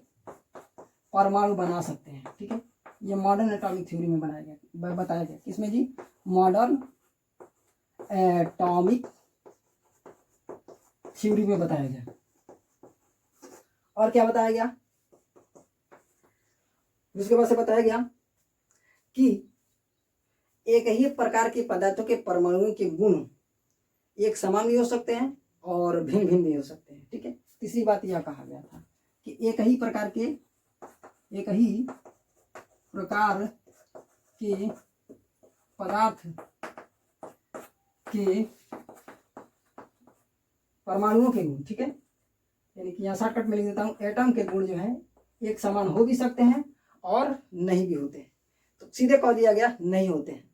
परमाणु बना सकते हैं, ठीक है। ये मॉडर्न एटॉमिक थ्योरी में बताया गया। किसमें जी? मॉडर्न एटॉमिक थ्योरी में बताया गया। और क्या बताया गया? उसके बाद से बताया गया कि एक ही प्रकार के पदार्थों के परमाणुओं के गुण एक समान भी हो सकते हैं और भिन्न भिन्न भी हो सकते हैं, ठीक है। तीसरी बात यह कहा गया था कि एक ही प्रकार के पदार्थ के परमाणुओं के गुण, ठीक है, यानी कि यहाँ शॉर्टकट में लिख देता हूँ, एटम के गुण जो है एक समान हो भी सकते हैं और नहीं भी होते हैं। तो सीधे कह दिया गया नहीं होते हैं,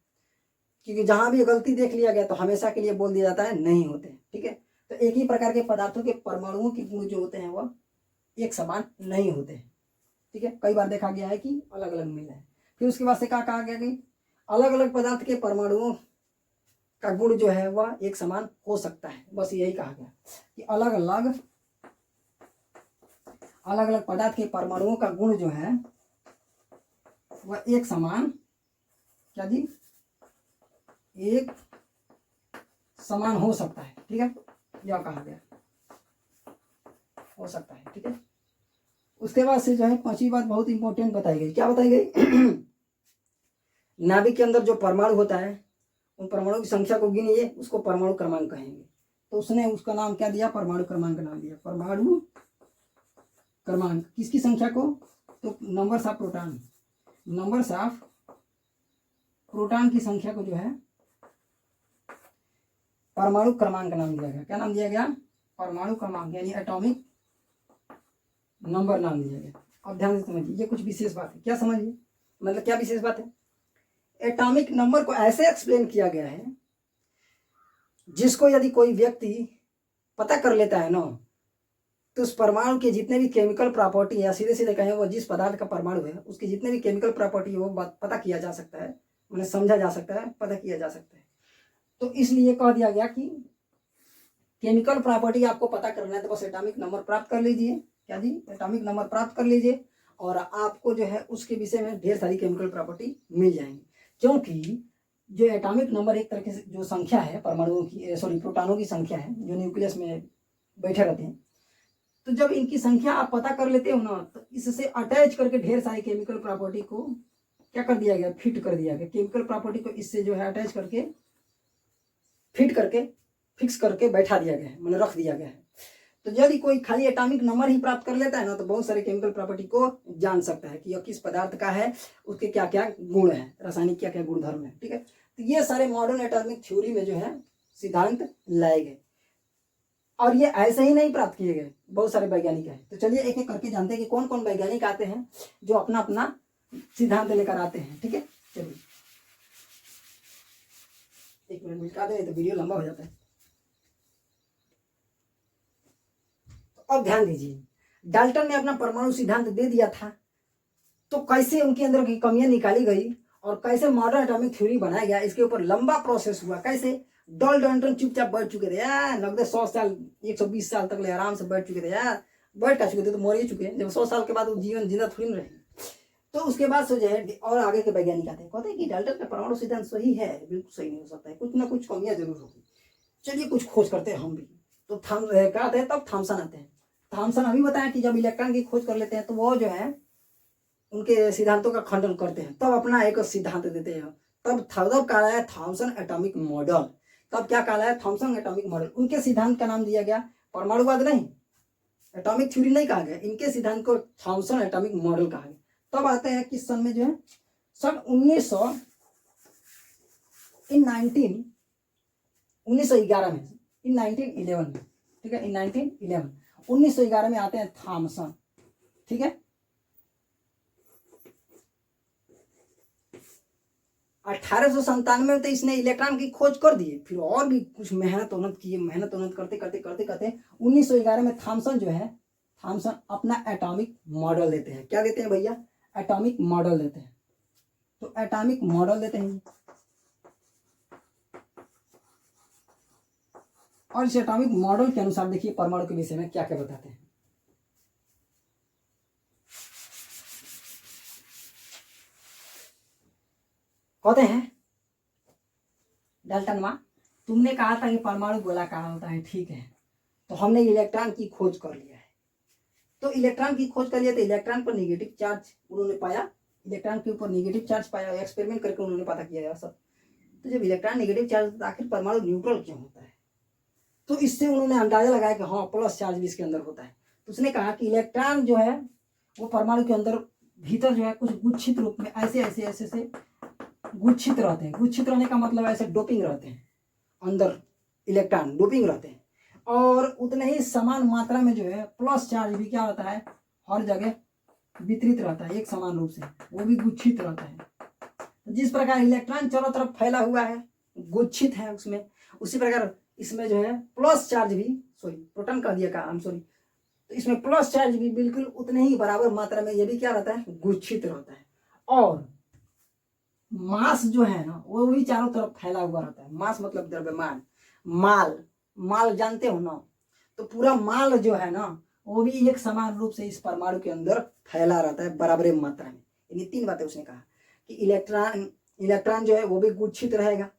क्योंकि जहां भी गलती देख लिया गया तो हमेशा के लिए बोल दिया जाता है नहीं होते हैं, ठीक है। तो एक ही प्रकार के पदार्थों के परमाणुओं के गुण जो होते हैं वह एक समान नहीं होते हैं, ठीक है। कई बार देखा गया है कि अलग अलग मिल है। फिर उसके बाद से क्या कहा गया कि अलग अलग पदार्थ के परमाणुओं का गुण जो है वह एक समान हो सकता है। बस यही कहा गया कि अलग अलग पदार्थ के परमाणुओं का गुण जो है वह एक समान, क्या जी, एक समान हो सकता है, ठीक है, यह कहा गया हो सकता है, ठीक है। उसके बाद से जो है 5वीं बात बहुत इंपॉर्टेंट बताई गई। क्या बताई गई? नाभिक के अंदर जो परमाणु होता है उन परमाणु की संख्या को गिनिए, उसको परमाणु क्रमांक कहेंगे। तो उसने उसका नाम क्या दिया? परमाणु क्रमांक नाम दिया। परमाणु क्रमांक किसकी संख्या को? तो नंबर्स ऑफ प्रोटॉन की संख्या को जो है परमाणु क्रमांक नाम दिया गया। क्या नाम दिया गया? परमाणु क्रमांक यानी एटॉमिक नंबर नाम दिया गया। अब ध्यान से समझिए, ये कुछ विशेष बात है। क्या समझिए, मतलब क्या विशेष बात है? एटॉमिक नंबर को ऐसे एक्सप्लेन किया गया है जिसको यदि कोई व्यक्ति पता कर लेता है ना, तो उस परमाणु के जितने भी केमिकल प्रॉपर्टी या सीधे सीधे कहें वो जिस पदार्थ का परमाणु है उसकी जितने भी केमिकल प्रॉपर्टी है वो पता किया जा सकता है, उन्हें समझा जा सकता है, पता किया जा सकता है। तो इसलिए कह दिया गया कि केमिकल प्रॉपर्टी आपको पता करना है तो बस एटॉमिक नंबर प्राप्त कर लीजिए। क्या जी? एटॉमिक नंबर प्राप्त कर लीजिए और आपको जो है उसके विषय में ढेर सारी केमिकल प्रॉपर्टी मिल जाएंगी। क्योंकि जो एटॉमिक नंबर एक तरह से जो संख्या है परमाणुओं की, सॉरी प्रोटॉनों की संख्या है जो न्यूक्लियस में बैठे रहते हैं, तो जब इनकी संख्या आप पता कर लेते हो ना तो इससे अटैच करके ढेर सारी केमिकल प्रॉपर्टी को क्या कर दिया गया? फिट कर दिया गया। केमिकल प्रॉपर्टी को इससे जो है अटैच करके फिट करके फिक्स करके बैठा दिया गया है, मतलब रख दिया गया है। तो यदि कोई खाली एटॉमिक नंबर ही प्राप्त कर लेता है ना तो बहुत सारे केमिकल प्रॉपर्टी को जान सकता है कि यह किस पदार्थ का है, उसके क्या क्या गुण है, रासायनिक क्या क्या गुणधर्म है। ठीक है, तो ये सारे मॉडर्न एटॉमिक थ्योरी में जो है सिद्धांत लाए गए और ये ऐसे ही नहीं प्राप्त किए गए, बहुत सारे वैज्ञानिक हैं। तो चलिए एक एक करके जानते हैं कि कौन कौन वैज्ञानिक आते हैं जो अपना अपना सिद्धांत लेकर आते हैं। ठीक है, चलिए एक मिनट मिटा दें तो वीडियो लंबा हो जाता है। तो अब ध्यान दीजिए, डाल्टन ने अपना परमाणु सिद्धांत दे दिया था, तो कैसे उनके अंदर की कमियां निकाली गई और कैसे मॉडर्न एटॉमिक थ्योरी बनाया गया, इसके ऊपर लंबा प्रोसेस हुआ। कैसे? डाल्टन चुपचाप बैठ चुके थे यार, लगभग 100 साल 120 साल तक ले आराम से बैठ चुके थे यार, बैठ चुके थे तो मर ही चुके हैं। जब 100 साल के बाद वो जीवन जिंदा थोड़ी रहे। तो उसके बाद जो है और आगे के वैज्ञानिक आते हैं, कहते हैं कि डाल्टन का परमाणु सिद्धांत सही है, बिल्कुल सही नहीं हो सकता है, कुछ ना कुछ कमियां जरूर होगी। चलिए कुछ खोज करते हैं हम भी। तो क्या आते हैं? तब थॉमसन आते हैं। थॉमसन अभी बताया कि जब इलेक्ट्रॉन की खोज कर लेते हैं तो वो जो है उनके सिद्धांतों का खंडन करते हैं, तब अपना एक सिद्धांत देते हैं। तब कहलाया थॉमसन एटॉमिक मॉडल। तब क्या कहलाया? Thomson atomic model. उनके सिद्धांत का नाम दिया गया परमाणुवाद, नहीं एटॉमिक थ्योरी नहीं कहा गया, इनके सिद्धांत को थॉमसन एटॉमिक मॉडल कहा गया। तब आते हैं किस सन में जो है सन 1911 में, इन 1911 में। ठीक है, इन 1911 में आते हैं थॉमसन। ठीक है, 1897 में तो इसने इलेक्ट्रॉन की खोज कर दी। फिर और भी कुछ मेहनत करते 1911 में थॉमसन जो है, थॉमसन अपना एटॉमिक मॉडल देते हैं। क्या देते हैं भैया? एटॉमिक मॉडल देते हैं। तो एटॉमिक मॉडल देते हैं और इस एटॉमिक मॉडल के अनुसार देखिए परमाणु के विषय में क्या क्या बताते हैं। कहते हैं डाल्टन माँ, तुमने कहा था कि परमाणु गोलाकार होता है, ठीक है, तो हमने इलेक्ट्रॉन की खोज कर लिया है। तो इलेक्ट्रॉन की खोज कर लिया तो इलेक्ट्रॉन पर नेगेटिव चार्ज उन्होंने पाया, इलेक्ट्रॉन के ऊपर नेगेटिव चार्ज पाया, एक्सपेरिमेंट करके उन्होंने पता किया यार सब। तो जब इलेक्ट्रॉन नेगेटिव चार्ज होता है आखिर परमाणु न्यूट्रल क्यों होता है? तो इससे उन्होंने अंदाजा लगाया कि हाँ प्लस चार्ज भी इसके अंदर होता है। तो उसने कहा कि इलेक्ट्रॉन जो है वो परमाणु के अंदर भीतर जो है कुछ गुच्छित रूप में ऐसे ऐसे ऐसे से गुच्छित रहते हैं। गुच्छित रहने का मतलब ऐसे डोपिंग रहते हैं, अंदर इलेक्ट्रॉन डोपिंग रहते हैं और उतने ही समान मात्रा में जो है प्लस चार्ज भी क्या होता है हर जगह वितरित रहता है एक समान रूप से, वो भी गुच्छित रहता है। तो जिस प्रकार इलेक्ट्रॉन चारों तरफ फैला हुआ है गुच्छित है उसमें, उसी प्रकार इसमें जो है प्लस चार्ज भी, सॉरी प्रोटॉन कह दिया का, सॉरी, तो इसमें प्लस चार्ज भी बिल्कुल उतने ही बराबर मात्रा में ये भी क्या रहता है गुच्छित रहता है। और मास जो है ना वो भी चारों तरफ फैला हुआ रहता है। मास मतलब द्रव्यमान, माल, माल जानते हो ना, तो पूरा माल जो है ना वो भी एक समान रूप से इस परमाणु के अंदर फैला रहता है बराबर मात्रा में। ये तीन बातें उसने कहा कि इलेक्ट्रॉन जो है वो भी गुच्छित रहेगा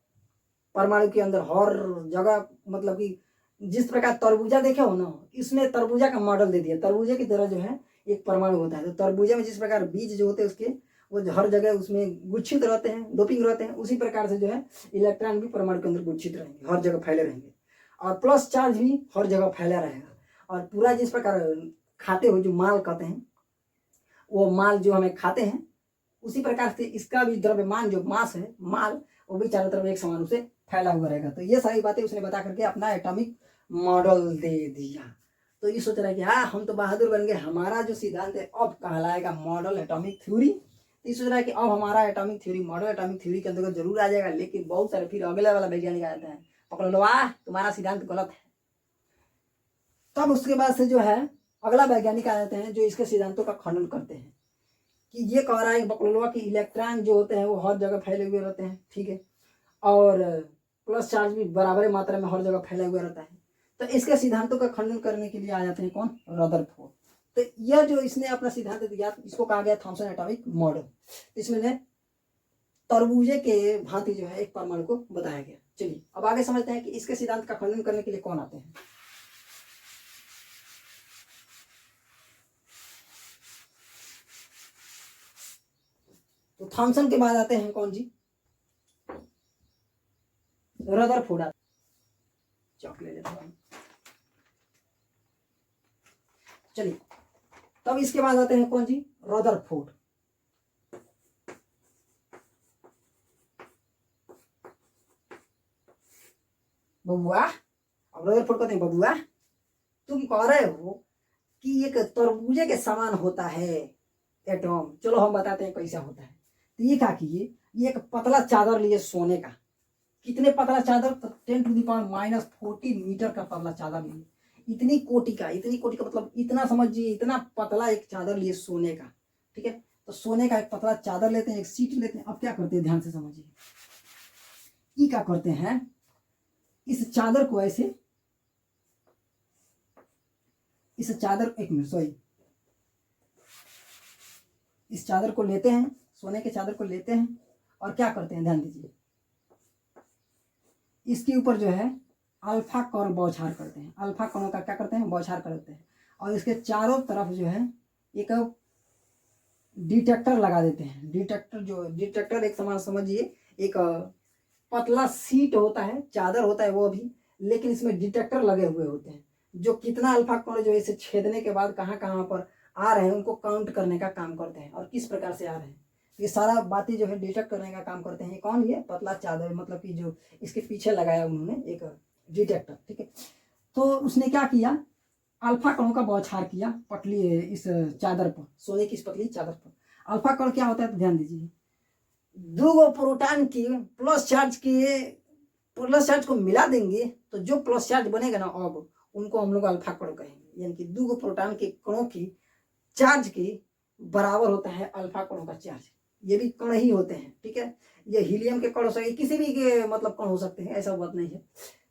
परमाणु के अंदर हर जगह, मतलब कि जिस प्रकार तरबूजा देखे हो ना, इसमें तरबूजा का मॉडल दे दिया, तरबूजे की तरह जो है एक परमाणु होता है। तो तरबूजे में जिस प्रकार बीज जो होते हैं उसके वो हर जगह उसमें गुच्छित रहते हैं, डोपिंग रहते हैं, उसी प्रकार से जो है इलेक्ट्रॉन भी परमाणु के अंदर गुच्छित रहेंगे, हर जगह फैले रहेंगे और प्लस चार्ज भी हर जगह फैला रहेगा। और पूरा जिस प्रकार खाते हो जो माल कहते हैं, वो माल जो हमें खाते हैं, उसी प्रकार से इसका भी द्रव्यमान जो मास है, माल वो भी चारों तरफ एक समान रूप से फैला हुआ रहेगा। तो ये सारी बातें उसने बता करके अपना एटॉमिक मॉडल दे दिया। तो ये सोच रहा है कि हाँ हम तो बहादुर बन गए, हमारा जो सिद्धांत है अब कहलाएगा मॉडल एटॉमिक थ्योरी। ये सोच रहा है कि अब हमारा atomic theory model atomic theory के अंतर्गत जरूर आ जाएगा। लेकिन बहुत सारे फिर अगले वाला वैज्ञानिक आ जाते हैं, पकड़ लो तुम्हारा सिद्धांत गलत है। तब उसके बाद से जो है अगला वैज्ञानिक आ जाते हैं जो इसके सिद्धांतों का खंडन करते हैं कि ये कह रहा है बकलोलवा कि इलेक्ट्रॉन जो होते हैं वो हर जगह फैले हुए रहते हैं, ठीक है, और प्लस चार्ज भी बराबर मात्रा में हर जगह फैला हुआ रहता है। तो इसके सिद्धांतों का खंडन करने के लिए आ जाते हैं कौन? रदरफोर्ड। तो यह जो इसने अपना सिद्धांत दिया इसको कहा गया थॉमसन एटॉमिक मॉडल। इसमें तरबूजे के भांति जो है एक परमाणु को बताया गया। चलिए अब आगे समझते हैं कि इसके सिद्धांत का खंडन करने के लिए कौन आते हैं। तो थॉमसन के बाद आते हैं कौन जी? रदरफोर्ड। चॉकलेट लेता हूं। चलिए तब इसके बाद आते हैं कौन जी? रदरफोर्ड। बबुआ, अब रदरफोर्ड कहते हैं बबुआ तुम कह रहे हो कि एक तरबूजे के समान होता है एटॉम। चलो हम बताते हैं कैसा होता है। तो ये क्या कीजिए, ये एक पतला चादर लिए सोने का। कितने पतला चादर? तो 10⁻⁻⁴ मीटर का पतला चादर लिए। इतनी कोटि का मतलब इतना समझिए, इतना पतला एक चादर लिए सोने का, ठीक है। तो सोने का एक पतला चादर लेते हैं, एक सीट लेते हैं। अब क्या करते हैं ध्यान से समझिए, ये क्या करते हैं, इस चादर को ऐसे, इस चादर एक मिनट सॉरी, इस चादर को लेते हैं, सोने के चादर को लेते हैं और क्या करते हैं ध्यान दीजिए, इसके ऊपर जो है अल्फा कण बौछार करते हैं। अल्फा कणों का क्या करते हैं? बौछार करते हैं। और इसके चारों तरफ जो है एक डिटेक्टर लगा देते हैं। डिटेक्टर एक समान समझिए, एक पतला सीट होता है, चादर होता है वो भी, लेकिन इसमें डिटेक्टर लगे हुए होते हैं जो कितना अल्फा कण जो इसे छेदने के बाद कहाँ कहाँ पर आ रहे हैं उनको काउंट करने का काम करते हैं और किस प्रकार से आ रहे हैं, ये सारा बातें जो है डिटेक्ट करने का काम करते हैं। कौन? ये पतला चादर, मतलब कि जो इसके पीछे लगाया उन्होंने एक डिटेक्टर, ठीक है। तो उसने क्या किया, अल्फा कणों का बौछार किया पतली इस चादर पर, सोने की इस पतली चादर पर। अल्फा कण क्या होता है तो ध्यान दीजिए, दो प्रोटॉन की प्लस चार्ज को मिला देंगे तो जो प्लस चार्ज बनेगा ना अब उनको हम लोग अल्फा कण कहेंगे। यानी कि दो प्रोटॉन के कणों की चार्ज के बराबर होता है अल्फा कणों का चार्ज। ये भी कण ही होते हैं, ठीक है। ये हीलियम के कण हो सकते, किसी भी के मतलब कण हो सकते हैं, ऐसा बात नहीं है,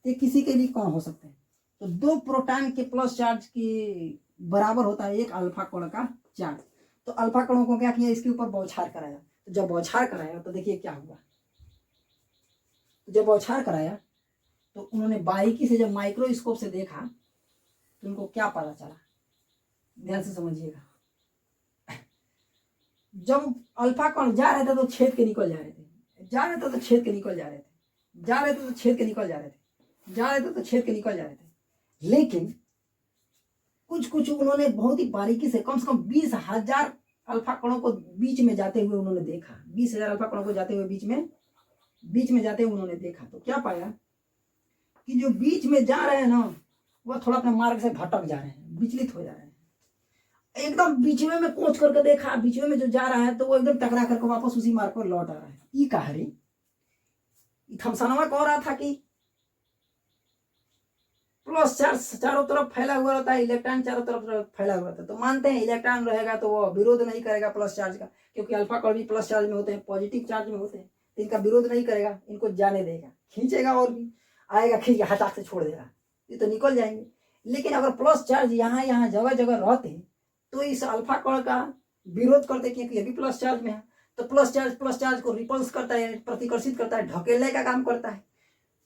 ये किसी के भी कण हो सकते हैं। तो दो प्रोटॉन के प्लस चार्ज के बराबर होता है एक अल्फा कण का चार्ज। तो अल्फा कणों को क्या किया, इसके ऊपर बौछार कराया। तो जब बौछार कराया तो देखिए क्या हुआ, जब बौछार कराया तो उन्होंने बारीकी से जब माइक्रोस्कोप से देखा तो उनको क्या पता चला, ध्यान से समझिएगा। जब अल्फा कण जा रहे थे तो छेद के निकल जा रहे थे, जा रहे थे तो छेद के निकल जा रहे थे, जा रहे थे तो छेद के निकल जा रहे थे, जा रहे थे तो छेद के निकल जा रहे थे। लेकिन कुछ उन्होंने बहुत ही बारीकी से कम 20,000 अल्फा कणों को बीच में जाते हुए उन्होंने देखा। 20,000 अल्फा कणों को जाते हुए बीच में जाते हुए उन्होंने देखा। तो क्या पाया कि जो बीच में जा रहे हैं ना वह थोड़ा अपने मार्ग से भटक जा रहे हैं, विचलित हो जा रहे हैं। एकदम बीच में कोच करके देखा, बीच में जो जा रहा है तो वो एकदम टकरा करके वापस उसी मार्ग पर लौट आ रहा है। ये कहा रे, थॉमसनवा कह रहा था कि प्लस चार्ज चारों तरफ फैला हुआ रहता है, इलेक्ट्रॉन चारों तरफ फैला हुआ रहता है। तो मानते हैं इलेक्ट्रॉन रहेगा तो वो विरोध नहीं करेगा प्लस चार्ज का, क्योंकि अल्फा कण भी प्लस चार्ज में होते हैं, पॉजिटिव चार्ज में होते हैं, तो इनका विरोध नहीं करेगा, इनको जाने देगा, खींचेगा और भी आएगा, खींच के हटाक से छोड़ देगा, ये तो निकल जाएंगे। लेकिन अगर प्लस चार्ज यहाँ जगह जगह रहते तो इस अल्फा कण का विरोध करते, क्योंकि ये भी प्लस चार्ज में है। तो प्लस चार्ज को रिपल्स करता है, प्रतिकर्षित करता है, ढकेलने का काम करता है।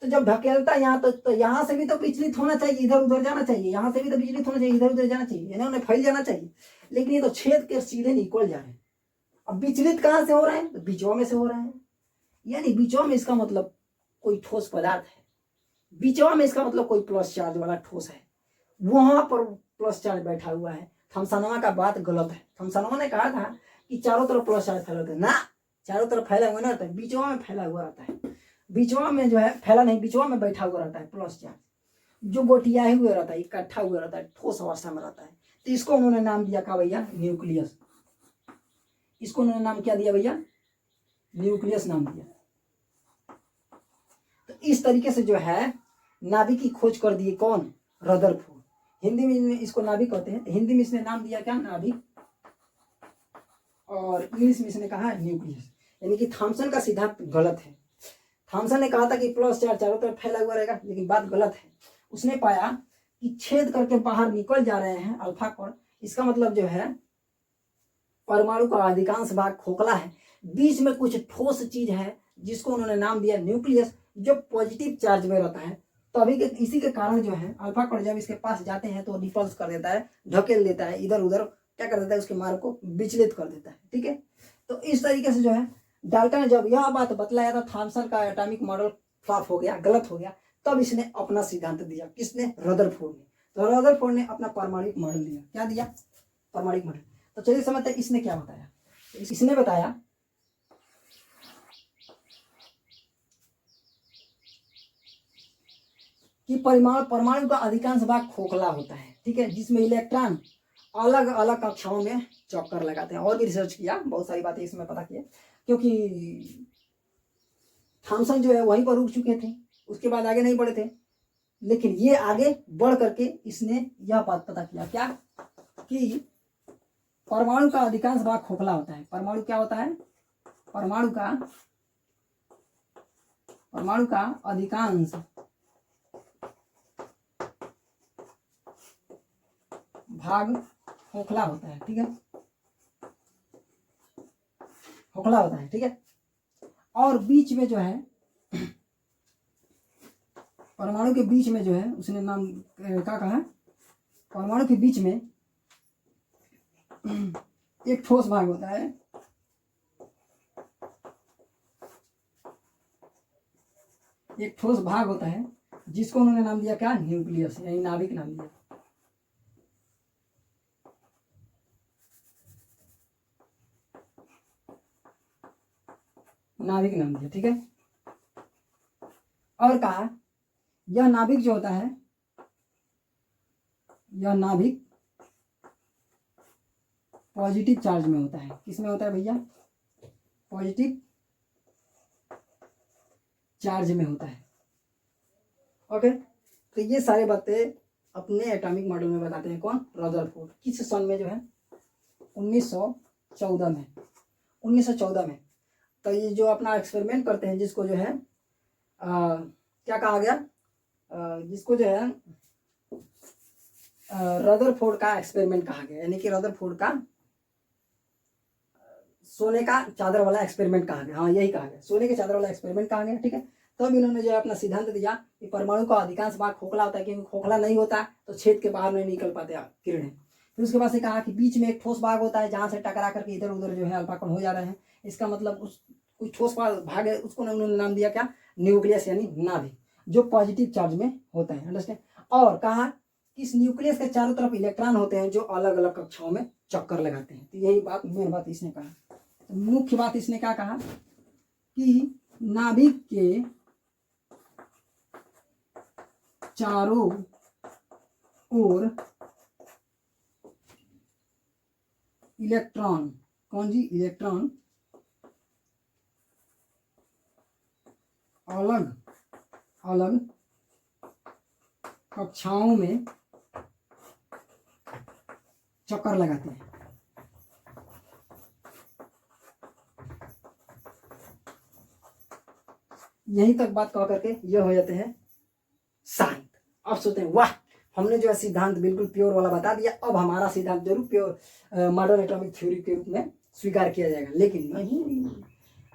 तो जब ढकेलता है यहाँ तो यहाँ से भी तो विचलित होना चाहिए, इधर उधर जाना चाहिए, यहाँ से भी तो विचलित होना चाहिए, इधर उधर जाना चाहिए, इन्होंने फैल जाना चाहिए। लेकिन ये तो छेद के सीधे निकल जा रहे हैं। अब विचलित कहाँ से हो रहे हैं? तो बीचों में से हो रहे हैं। यानी बीचों में इसका मतलब कोई ठोस पदार्थ है, बीचों में इसका मतलब कोई प्लस चार्ज वाला ठोस है, वहां पर प्लस चार्ज बैठा हुआ है। थॉमसनवा का बात गलत है। थॉमसनवा ने कहा था कि चारों तरफ प्लस चार्ज फैला होता है ना, चारों तरफ फैला हुआ ना रहता है, बीचों में फैला हुआ रहता है। बीचवा में जो है फैला नहीं, बीचवा में बैठा हुआ रहता है प्लस चार्ज, जो गोटियाए हुए रहता है, इकट्ठा हुआ रहता है, ठोस अवस्था में रहता है। तो इसको उन्होंने नाम दिया क्या भैया? न्यूक्लियस। इसको उन्होंने नाम क्या दिया भैया? न्यूक्लियस नाम दिया। तो इस तरीके से जो है नाभिक की खोज कर दी कौन? रदरफोर्ड। हिंदी में इसको नाभिक कहते हैं, हिंदी में इसने नाम दिया क्या? नाभिक। और इंग्लिश में इसने कहा न्यूक्लियस। यानी कि थॉमसन का सिद्धांत गलत है। थॉमसन ने कहा था कि प्लस चार्ज चारों तरफ फैला हुआ रहेगा, लेकिन बात गलत है। उसने पाया कि छेद करके बाहर निकल जा रहे हैं अल्फा कण, इसका मतलब जो है परमाणु का अधिकांश भाग खोखला है, बीच में कुछ ठोस चीज है जिसको उन्होंने नाम दिया न्यूक्लियस, जो पॉजिटिव चार्ज में रहता है। तभी के इसी के कारण जो है अल्फा कण जब इसके पास जाते हैं तो रिपल्स कर देता है, ढकेल देता है, इधर उधर क्या कर देता है, उसके मार्ग को विचलित कर देता है। ठीक है, तो इस तरीके से जो है डाल्टन ने जब यह बात बतलाया था, थॉमसन का एटॉमिक मॉडल फ्लॉप हो गया, गलत हो गया, तब इसने अपना सिद्धांत दिया। किसने? रदरफोर्ड ने। तो रदरफोर्ड ने अपना परमाणु मॉडल दिया। क्या दिया? परमाणु मॉडल। तो चलिए समझते हैं इसने क्या बताया। इसने बताया कि परमाणु का अधिकांश भाग खोखला होता है, ठीक है, जिसमें इलेक्ट्रॉन अलग अलग कक्षाओं में चक्कर लगाते हैं। और भी रिसर्च किया, बहुत सारी बातें इसमें पता किया, क्योंकि थॉमसन जो है वहीं पर रुक चुके थे, उसके बाद आगे नहीं बढ़े थे, लेकिन ये आगे बढ़ करके इसने यह बात पता किया क्या? कि परमाणु का अधिकांश भाग खोखला होता है। परमाणु क्या होता है? परमाणु का अधिकांश भाग खोखला होता है। ठीक है, खोखला होता है। ठीक है, और बीच में जो है परमाणु के बीच में जो है उसने नाम क्या कहा? परमाणु के बीच में एक ठोस भाग होता है, एक ठोस भाग होता है जिसको उन्होंने नाम दिया क्या? न्यूक्लियस, यानी नाभिक नाम दिया। नाभिक नाम दिया। ठीक है, और कहा यह नाभिक जो होता है, यह नाभिक पॉजिटिव चार्ज में होता है। किस में होता है भैया? पॉजिटिव चार्ज में होता है। ओके, तो ये सारी बातें अपने एटॉमिक मॉडल में बताते हैं कौन? रदरफोर्ड। किस सन में जो है? 1914 में। 1914 में। तो ये जो अपना एक्सपेरिमेंट करते हैं, जिसको जो है क्या कहा गया? जिसको जो है रदरफोर्ड का एक्सपेरिमेंट कहा गया, यानी कि रदरफोर्ड का सोने का चादर वाला एक्सपेरिमेंट कहा गया। हाँ, यही कहा गया, सोने के चादर वाला एक्सपेरिमेंट कहा गया। ठीक है, तब इन्होंने जो है अपना सिद्धांत दिया कि परमाणु का अधिकांश भाग खोखला होता है, क्योंकि खोखला नहीं होता तो छेद के बाहर नहीं निकल पाते किरणें। फिर उसके बाद से कहा कि बीच में एक ठोस भाग होता है, जहां से टकरा करके इधर उधर जो है अल्फा कण हो जा रहे हैं। इसका मतलब उस कुछ ठोस भाग है, उसको उन्होंने नाम दिया क्या? न्यूक्लियस, यानी नाभिक, जो पॉजिटिव चार्ज में होता है। अंडरस्टैंड? और कहा कि इस न्यूक्लियस के चारों तरफ इलेक्ट्रॉन होते हैं जो अलग अलग कक्षाओं में चक्कर लगाते हैं। तो यही बात, मेन बात इसने कहा। तो मुख्य बात इसने क्या कहा? कि नाभिक के चारों ओर इलेक्ट्रॉन, कौन जी? इलेक्ट्रॉन अलग अलग कक्षाओं में चक्कर लगाते हैं। यहीं तक बात कह करके ये हो जाते हैं शांत। अब सोचते हैं वाह, हमने जो है सिद्धांत बिल्कुल प्योर वाला बता दिया, अब हमारा सिद्धांत जरूर प्योर मॉडर्न एटॉमिक थ्योरी के रूप में स्वीकार किया जाएगा। लेकिन नहीं,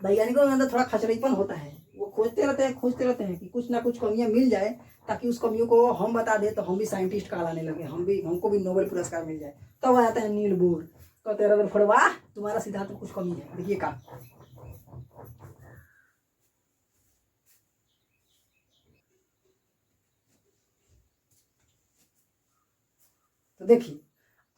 वैज्ञानिकों के अंदर थोड़ा खचड़ीपन होता है। वो खोजते रहते हैं कि कुछ ना कुछ कमियां मिल जाए, ताकि उस कमियों को हम बता दें तो हम भी साइंटिस्ट कहलाने लगे, हमको भी नोबेल पुरस्कार मिल जाए। तब आता है नील बोर, कहते रदरफोर्ड वाह, तुम्हारा सिद्धांत में कुछ कमी है, देखिए का। तो देखिए,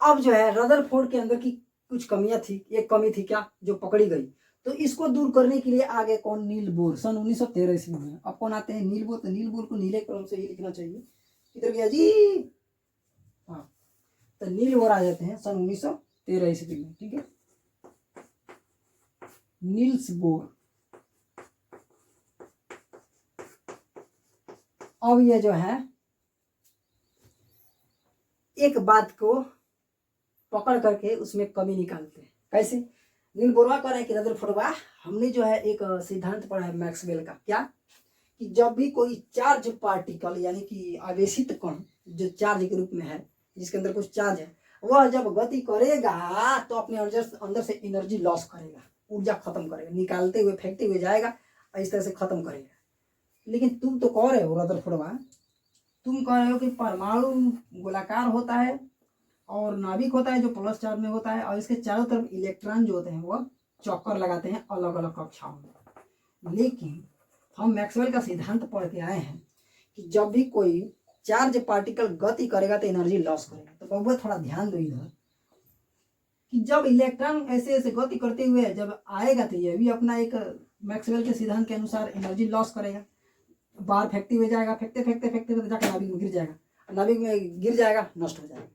अब जो है रदरफोर्ड के अंदर की कुछ कमियां थी। एक कमी थी क्या? जो पकड़ी गई, तो इसको दूर करने के लिए आगे कौन, नील बोर, सन 1913 ईस्वी में। अब कौन आते हैं, नील बोर। तो नील बोर को नीले कलम से ही लिखना चाहिए। किधर गया जी, हाँ, तो नील बोर आ जाते हैं सन 1913 ईस्वी में, ठीक है, नील्स बोर। अब ये जो है एक बात को पकड़ करके उसमें कमी निकालते हैं। कैसे, नील बोरवा कर रहे हैं कि रदरफोर्ड, हमने जो है एक सिद्धांत पढ़ा है मैक्सवेल का, क्या, कि जब भी कोई चार्ज पार्टिकल यानी कि आवेशित कण जो चार्ज के रूप में है, जिसके अंदर कुछ चार्ज है, वह जब गति करेगा तो अपने अंदर से एनर्जी लॉस करेगा, ऊर्जा खत्म करेगा, निकालते हुए फेंकते हुए जाएगा, इस तरह से खत्म करेगा। लेकिन तुम तो कह रहे हो रदरफोर्ड, तुम कह रहे हो कि परमाणु गोलाकार होता है और नाभिक होता है जो प्लस चार्ज में होता है, और इसके चारों तरफ इलेक्ट्रॉन जो होते हैं वह चक्कर लगाते हैं अलग अलग कक्षाओं में। लेकिन हम मैक्सवेल का सिद्धांत पढ़ के आए हैं कि जब भी कोई चार्ज पार्टिकल गति करेगा तो एनर्जी लॉस करेगा। तो बबुआ थोड़ा ध्यान दो इधर कि जब इलेक्ट्रॉन ऐसे ऐसे गति करते हुए जब आएगा तो यह भी अपना एक मैक्सवेल के सिद्धांत के अनुसार एनर्जी लॉस करेगा, बाहर फेंकते हुए जाएगा, फेंकते फेंकते फेंकते फेंकते जाकर नाभिक में गिर जाएगा, नाभिक में गिर जाएगा, नष्ट हो जाएगा।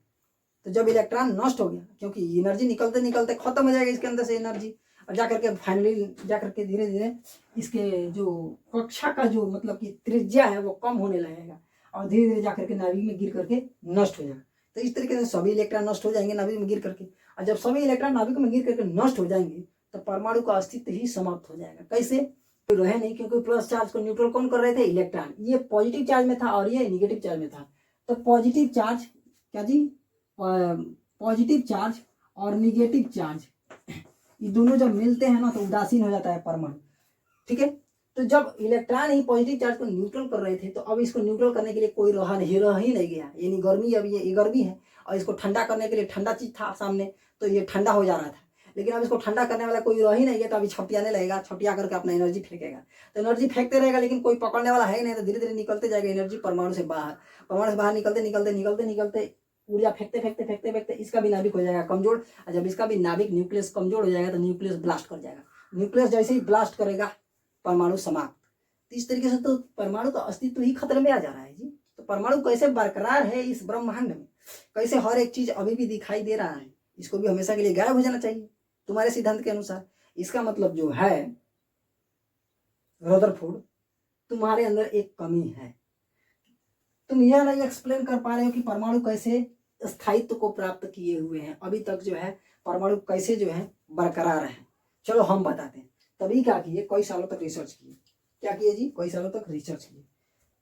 तो जब इलेक्ट्रॉन नष्ट हो गया, क्योंकि एनर्जी निकलते निकलते खत्म हो जाएगा इसके अंदर से एनर्जी, और जाकर के फाइनली जाकर के धीरे धीरे इसके जो कक्षा का जो मतलब कि त्रिज्या है वो कम होने लगेगा, और धीरे धीरे जाकर के नाभिक में गिर करके नष्ट हो जाएगा। तो इस तरीके से सभी इलेक्ट्रॉन नष्ट हो जाएंगे नाभिक में गिर करके, और जब सभी इलेक्ट्रॉन नाभिक में गिर करके नष्ट हो जाएंगे तो परमाणु का अस्तित्व ही समाप्त हो जाएगा। कैसे, तो रहे नहीं, क्योंकि प्लस चार्ज को न्यूट्रल कौन कर रहे थे, इलेक्ट्रॉन। ये पॉजिटिव चार्ज में था और ये निगेटिव चार्ज में था। तो पॉजिटिव चार्ज, क्या जी, पॉजिटिव चार्ज और निगेटिव चार्ज ये दोनों जब मिलते हैं ना तो उदासीन हो जाता है परमाणु, ठीक है। तो जब इलेक्ट्रॉन ही पॉजिटिव चार्ज को न्यूट्रल कर रहे थे तो अब इसको न्यूट्रल करने के लिए कोई रह ही नहीं गया, यानी गर्मी, अब ये गर्मी है और इसको ठंडा करने के लिए ठंडा चीज था सामने, तो ये ठंडा हो जा रहा था। लेकिन अब इसको ठंडा करने वाला कोई रह ही नहीं है, तो अभी छपटियाने लगेगा, छपटिया करके अपना एनर्जी फेंकेगा। तो एनर्जी फेंकते रहेगा लेकिन कोई पकड़ने वाला है ही नहीं, तो धीरे धीरे निकलते जाएगा एनर्जी परमाणु से बाहर निकलते निकलते निकलते निकलते ऊर्जा फेंकते फेंकते फेंकते फेंकते इसका भी नाभिक हो जाएगा कमजोर, और जब इसका भी नाभिक न्यूक्लियस कमजोर हो जाएगा तो न्यूक्लियस ब्लास्ट कर जाएगा। न्यूक्लियस जैसे ही ब्लास्ट करेगा परमाणु समाप्त। तो इस तरीके से तो परमाणु का अस्तित्व ही खतरे में आ जा रहा है जी। तो परमाणु कैसे बरकरार है इस ब्रह्मांड में, कैसे हर एक चीज अभी भी दिखाई दे रहा है, इसको भी हमेशा के लिए गायब हो जाना चाहिए तुम्हारे सिद्धांत के अनुसार। इसका मतलब जो है रदरफोर्ड, तुम्हारे अंदर एक कमी है, तुम यह नहीं एक्सप्लेन कर पा रहे हो कि परमाणु कैसे स्थायित्व को प्राप्त किए हुए हैं, अभी तक जो है परमाणु कैसे जो है बरकरार है। चलो हम बताते हैं। तभी क्या किए, कई सालों तक रिसर्च किए। क्या किए जी, कई सालों तक रिसर्च किए।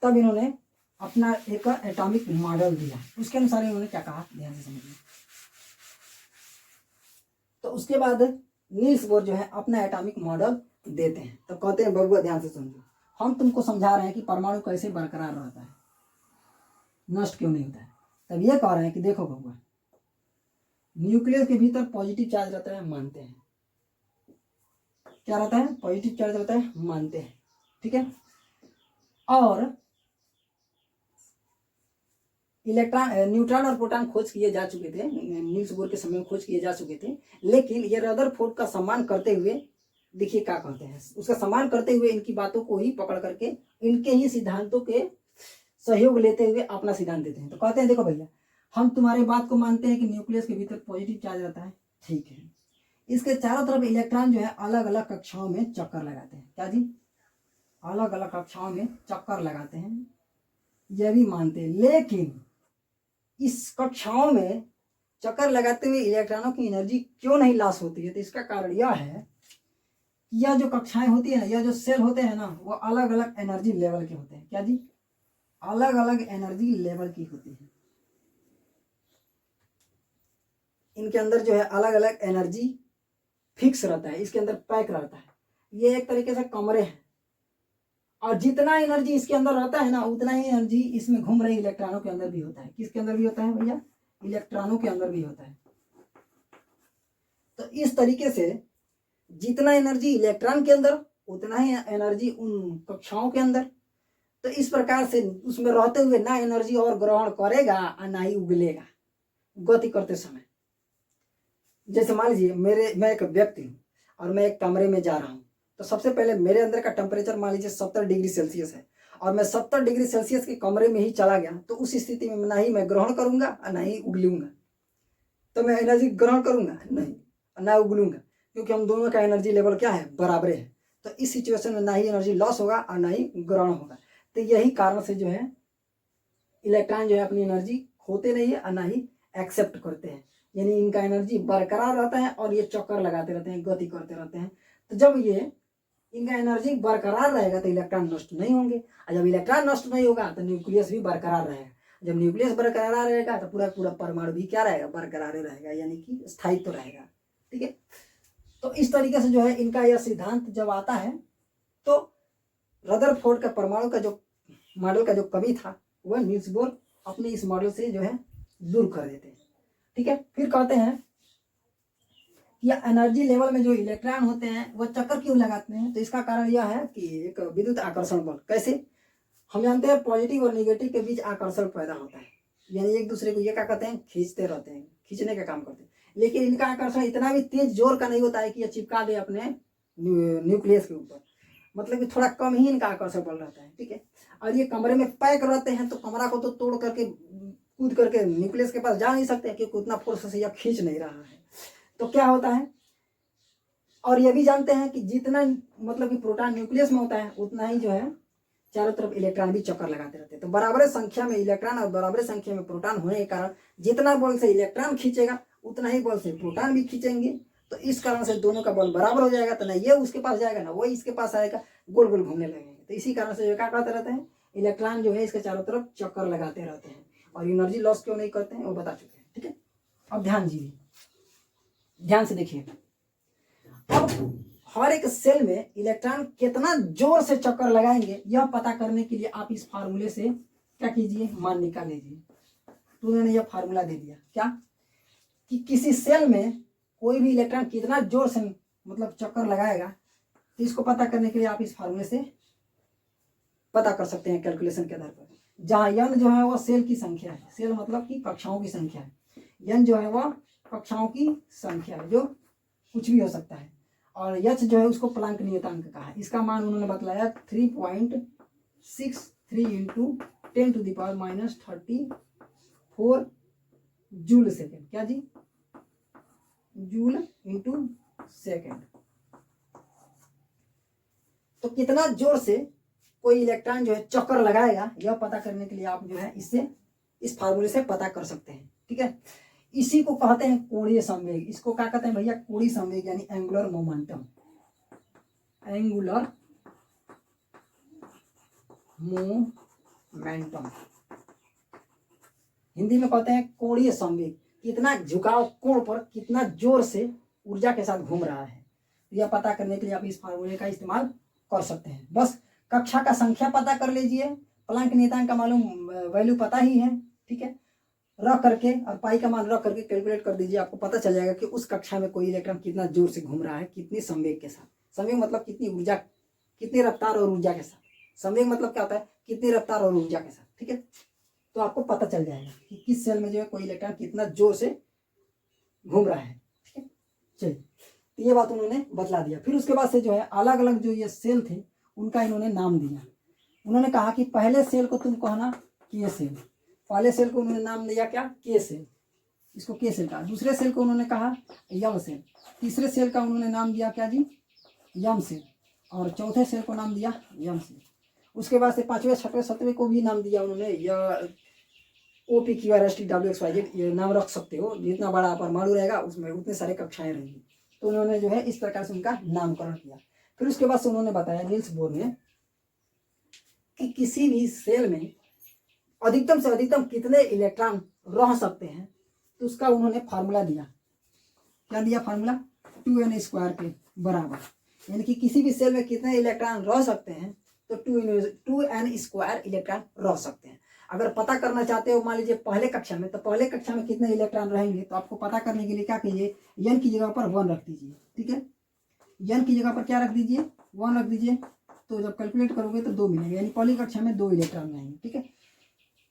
तब इन्होंने अपना एक एटॉमिक मॉडल दिया, उसके अनुसार इन्होंने क्या कहा, ध्यान से समझिए। तो उसके बाद नील्स बोर जो है अपना एटॉमिक मॉडल देते हैं। तो कहते हैं बबुआ ध्यान से समझो, हम तुमको समझा रहे हैं कि परमाणु कैसे बरकरार रहता है, नष्ट क्यों नहीं होता है। तब ये कह रहे हैं कि देखो बबुआ, न्यूक्लियस के भीतर पॉजिटिव चार्ज रहता है, मानते हैं, क्या रहता है, पॉजिटिव चार्ज रहता है, मानते हैं, ठीक है। और इलेक्ट्रॉन, न्यूट्रॉन और प्रोटॉन खोज किए जा चुके थे, नील्स बोर के समय में खोज किए जा चुके थे। लेकिन ये रदरफोर्ड का सम्मान करते हुए, देखिए क्या कहते हैं, उसका सम्मान करते हुए इनकी बातों को ही पकड़ करके इनके ही सिद्धांतों के सहयोग लेते हुए अपना सिद्धांत देते हैं। तो कहते हैं देखो भैया, हम तुम्हारी बात को मानते हैं कि न्यूक्लियस के भीतर पॉजिटिव चार्ज रहता है, ठीक है। इसके चारों तरफ इलेक्ट्रॉन जो है अलग अलग कक्षाओं में चक्कर लगाते हैं, क्या जी, अलग अलग कक्षाओं में चक्कर लगाते हैं, यह भी मानते हैं। लेकिन इस कक्षाओं में चक्कर लगाते हुए इलेक्ट्रॉनों की एनर्जी क्यों नहीं लॉस होती है, तो इसका कारण यह है कि यह जो कक्षाएं होती है ना, यह जो सेल होते हैं ना, वो अलग अलग एनर्जी लेवल के होते हैं, क्या जी, अलग अलग एनर्जी लेवल की होती है। इनके अंदर जो है अलग अलग एनर्जी फिक्स रहता है, इसके अंदर पैक रहता है। ये एक तरीके से कमरे हैं, और जितना एनर्जी इसके अंदर रहता है ना, उतना ही एनर्जी इसमें घूम रहे इलेक्ट्रॉनों के अंदर भी होता है। किसके अंदर भी होता है भैया, इलेक्ट्रॉनों के अंदर भी होता है। तो इस तरीके से जितना एनर्जी इलेक्ट्रॉन के अंदर, उतना ही एनर्जी उन कक्षाओं के अंदर। तो इस प्रकार से उसमें रहते हुए ना एनर्जी और ग्रहण करेगा और ना ही उगलेगा गति करते समय। जैसे मान लीजिए मैं एक व्यक्ति हूँ, और मैं एक कमरे में जा रहा हूँ, तो सबसे पहले मेरे अंदर का टेम्परेचर मान लीजिए 70 डिग्री सेल्सियस है और मैं 70 डिग्री सेल्सियस के कमरे में ही चला गया, तो उस स्थिति में ना ही मैं ग्रहण करूंगा और ना ही उगलूंगा। तो मैं एनर्जी ग्रहण करूंगा नहीं, ना उगलूंगा, क्योंकि हम दोनों का एनर्जी लेवल क्या है, बराबर है। तो इस सिचुएशन में ना ही एनर्जी लॉस होगा और ना ही ग्रहण होगा। तो यही कारण से जो है इलेक्ट्रॉन जो है अपनी एनर्जी खोते नहीं है और ना ही एक्सेप्ट करते हैं, यानी इनका एनर्जी बरकरार रहता है और ये चक्कर लगाते रहते हैं, गति करते रहते हैं। तो जब ये इनका एनर्जी बरकरार रहेगा तो इलेक्ट्रॉन नष्ट नहीं होंगे, और जब इलेक्ट्रॉन नष्ट नहीं होगा तो न्यूक्लियस भी बरकरार रहेगा। जब न्यूक्लियस बरकरार रहेगा तो पूरा पूरा परमाणु भी क्या रहेगा, बरकरार रहेगा, यानी कि स्थायित्व रहेगा। ठीक है, तो इस तरीके से जो है इनका यह सिद्धांत जब आता है, तो रदरफोर्ड का परमाणु का जो मॉडल का जो कमी था वह नील्स बोर अपने इस मॉडल से जो है दूर कर देते हैं। ठीक है, फिर कहते हैं या एनर्जी लेवल में जो इलेक्ट्रॉन होते हैं वह चक्कर क्यों लगाते हैं, तो इसका कारण यह है कि एक विद्युत आकर्षण बल। कैसे, हम जानते हैं पॉजिटिव और नेगेटिव के बीच आकर्षण पैदा होता है, यानी एक दूसरे को ये क्या कहते हैं, खींचते रहते हैं, खींचने का काम करते हैं। लेकिन इनका आकर्षण इतना भी तेज जोर का नहीं होता है कि ये चिपका दे अपने न्यूक्लियस के ऊपर, मतलब कि थोड़ा कम ही इनका आकर्षण बल रहता है। ठीक है, और ये कमरे में पैक रहते हैं, तो कमरा को तो तोड़ करके कूद करके न्यूक्लियस के पास जा नहीं सकते, क्योंकि उतना फोर्स से यह खींच नहीं रहा है। तो क्या होता है, और ये भी जानते हैं कि जितना मतलब कि प्रोटॉन न्यूक्लियस में होता है उतना ही जो है चारों तरफ इलेक्ट्रॉन भी चक्कर लगाते रहते हैं। तो बराबर संख्या में इलेक्ट्रॉन और बराबर संख्या में प्रोटॉन होने के कारण जितना बल से इलेक्ट्रॉन खींचेगा उतना ही बल से प्रोटॉन भी खींचेंगे। तो इस कारण से दोनों का बल बराबर हो जाएगा, तो ना ये उसके पास जाएगा ना वो इसके पास आएगा, गोल गोल घूमने लगेंगे। तो इसी कारण से जो क्या कहते रहते हैं, इलेक्ट्रॉन जो है इसके चारों तरफ चक्कर लगाते रहते हैं और एनर्जी लॉस क्यों नहीं करते हैं वो बता चुके हैं। ठीक है, अब ध्यान से देखिए, अब हर एक सेल में इलेक्ट्रॉन कितना जोर से चक्कर लगाएंगे यह पता करने के लिए आप इस फार्मूले से क्या कीजिए, मान निकाल लीजिए। तो उन्होंने यह फार्मूला दे दिया क्या, कि किसी सेल में कोई भी इलेक्ट्रॉन कितना जोर से मतलब चक्कर लगाएगा, तो इसको पता करने के लिए आप इस फार्मूले से पता कर सकते हैं कैलकुलेशन के आधार पर। जहाँ n जो है वह सेल की संख्या है, सेल मतलब कि कक्षाओं की संख्या है, n जो है वह कक्षाओं की संख्या है जो कुछ भी हो सकता है, और h जो है उसको प्लांक नियतांक कहा है। इसका मान उन्होंने बतलाया 3.63 इंटू 10⁻34 जूल सेकेंड। क्या जी, जूल इंटू सेकेंड। तो कितना जोर से कोई इलेक्ट्रॉन जो है चक्कर लगाएगा यह पता करने के लिए आप जो है इससे इस फार्मूले से पता कर सकते हैं। ठीक है, इसी को कहते हैं कोणीय संवेग। इसको क्या कहते हैं भैया, कोणीय संवेग, यानी angular momentum. Angular momentum Hindi में कहते हैं कोणीय संवेग। कितना झुकाव कोण पर कितना जोर से ऊर्जा के साथ घूम रहा है, यह पता करने के लिए आप इस फार्मूले का इस्तेमाल कर सकते हैं। बस कक्षा का संख्या पता कर लीजिए, प्लांक नियतांक का मालूम वैल्यू पता ही है। ठीक है, रख करके और पाई का मान रख करके कैलकुलेट कर दीजिए, आपको पता चल जाएगा कि उस कक्षा में कोई इलेक्ट्रॉन कितना जोर से घूम रहा है, कितनी संवेग के साथ। संवेग मतलब कितनी ऊर्जा, कितनी रफ्तार और ऊर्जा के साथ। संवेग मतलब क्या होता है, कितनी रफ्तार और ऊर्जा के साथ। ठीक है, तो आपको पता चल जाएगा कि किस सेल में जो है कोई इलेक्ट्रॉन कितना जोर से घूम रहा है। ठीक है, चलिए, तो ये बात उन्होंने बतला दिया। फिर उसके बाद से जो है अलग अलग जो ये सेल थे उनका इन्होंने नाम दिया। उन्होंने कहा कि पहले सेल को तुम कहना के सेल, पहले सेल को उन्होंने नाम दिया क्या, के सेल, इसको के सेल कहा। दूसरे सेल को उन्होंने कहा यम सेल, तीसरे सेल का उन्होंने नाम दिया क्या जी, यम सेल, और चौथे सेल को नाम दिया यम सेल। उसके बाद से पांचवें छठवें सातवें को भी नाम दिया उन्होंने, या OPQRSTWXYZ ये नाम रख सकते हो। जितना बड़ा परमाणु रहेगा उसमें उतने सारे कक्षाएं रहेंगी। तो उन्होंने जो है इस प्रकार से उनका नामकरण किया। फिर उसके बाद से उन्होंने बताया नील्स बोर ने कि किसी भी सेल में अधिकतम से अधिकतम कितने इलेक्ट्रॉन रह सकते हैं, तो उसका उन्होंने फार्मूला दिया। क्या दिया फार्मूला, 2n² के बराबर, यानी कि किसी भी सेल में कितने इलेक्ट्रॉन रह सकते हैं, तो 2n² इलेक्ट्रॉन रह सकते हैं। अगर पता करना चाहते हो मान लीजिए पहले कक्षा में, तो पहले कक्षा में कितने इलेक्ट्रॉन रहेंगे, तो आपको पता करने के लिए क्या कीजिए, n की जगह पर 1 रख दीजिए। ठीक है, n की जगह पर क्या रख दीजिए, 1 रख दीजिए। तो जब कैलकुलेट करोगे तो 2 मिलेंगे, यानी पहली कक्षा में 2 इलेक्ट्रॉन रहेंगे। ठीक है,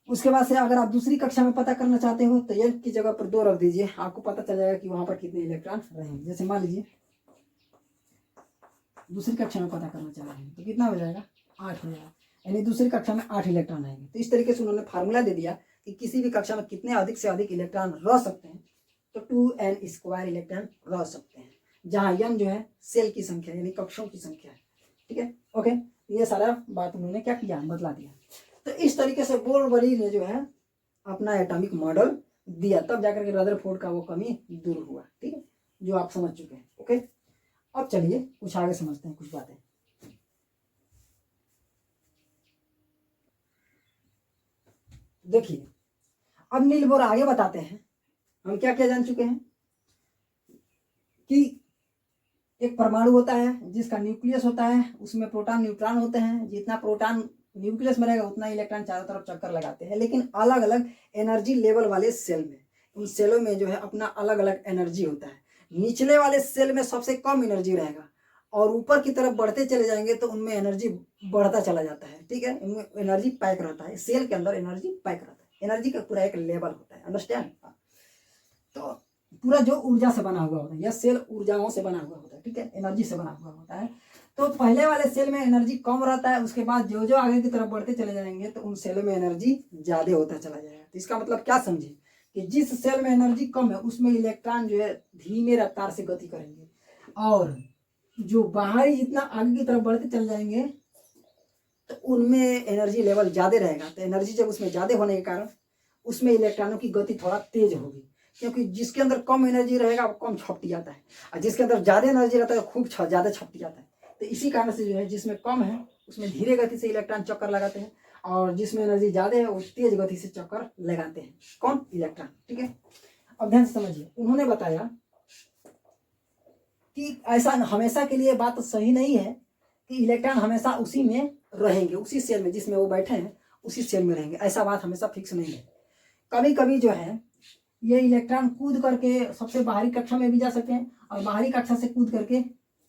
उसके बाद से अगर आप दूसरी कक्षा में पता करना चाहते हो तो n की जगह पर 2 रख दीजिए, आपको पता चल जाएगा कि वहां पर कितने इलेक्ट्रॉन रहेंगे। जैसे मान लीजिए दूसरी कक्षा में पता करना चाहेंगे तो कितना हो जाएगा, 8 हो जाएगा, यानी दूसरी कक्षा में 8 इलेक्ट्रॉन आएंगे। तो इस तरीके से उन्होंने फार्मूला दे दिया कि किसी भी कक्षा में कितने अधिक से अधिक इलेक्ट्रॉन रह सकते हैं, तो 2n² इलेक्ट्रॉन रह सकते हैं, जहाँ n जो है सेल की संख्या यानी कक्षों की संख्या है। ठीक है, ओके, ये सारा बात उन्होंने क्या किया, बतला दिया। तो इस तरीके से बोरबरी ने जो है अपना एटॉमिक मॉडल दिया, तब जाकर के रदरफोर्ड का वो कमी दूर हुआ। ठीक है, जो आप समझ चुके हैं। ओके, अब चलिए कुछ आगे समझते हैं कुछ बातें। देखिए, अब नील बोर आगे बताते हैं, हम क्या क्या जान चुके हैं कि एक परमाणु होता है जिसका न्यूक्लियस होता है, उसमें प्रोटॉन न्यूट्रॉन होते हैं, जितना प्रोटॉन न्यूक्लियस में रहेगा उतना इलेक्ट्रॉन चारों तरफ चक्कर लगाते हैं, लेकिन अलग अलग एनर्जी लेवल वाले सेल में, उन सेलों में जो है अपना अलग अलग एनर्जी होता है। निचले वाले सेल में सबसे कम एनर्जी रहेगा और ऊपर की तरफ बढ़ते चले जाएंगे तो उनमें एनर्जी बढ़ता चला जाता है। ठीक है, उनमें एनर्जी पैक रहता है, सेल के अंदर एनर्जी पैक रहता है, एनर्जी का पूरा एक लेवल होता है, अंडरस्टैंड। तो पूरा जो ऊर्जा से बना हुआ होता है, यह सेल ऊर्जाओं से बना हुआ होता है। ठीक है, एनर्जी से बना हुआ होता है। तो पहले वाले सेल में एनर्जी कम रहता है, उसके बाद जो जो आगे की तरफ बढ़ते चले जाएंगे तो उन सेलों में एनर्जी ज्यादा होता चला जाएगा। तो इसका मतलब क्या समझे कि जिस सेल में एनर्जी कम है उसमें इलेक्ट्रॉन जो है धीमे रफ्तार से गति करेंगे, और जो बाहरी जितना आगे की तरफ बढ़ते चले जाएंगे तो उनमें एनर्जी लेवल ज्यादा रहेगा। तो एनर्जी जब उसमें ज्यादा होने के कारण उसमें इलेक्ट्रॉनों की गति थोड़ा तेज होगी, क्योंकि जिसके अंदर कम एनर्जी रहेगा वो कम छपटी जाता है, और जिसके अंदर ज्यादा एनर्जी रहता है खूब ज्यादा छपटी जाता है। तो इसी कारण से जो है जिसमें कम है उसमें धीरे गति से इलेक्ट्रॉन चक्कर लगाते हैं, और जिसमें एनर्जी ज्यादा है वो तेज गति से चक्कर लगाते हैं। कौन? इलेक्ट्रॉन। ठीक है, अब ध्यान से समझिए, उन्होंने बताया कि ऐसा हमेशा के लिए बात सही नहीं है कि इलेक्ट्रॉन हमेशा उसी में रहेंगे, उसी सेल में जिसमें वो बैठे हैं उसी सेल में रहेंगे, ऐसा बात हमेशा फिक्स नहीं है। कभी कभी जो है ये इलेक्ट्रॉन कूद करके सबसे बाहरी कक्षा में भी जा सकते हैं और बाहरी कक्षा से कूद करके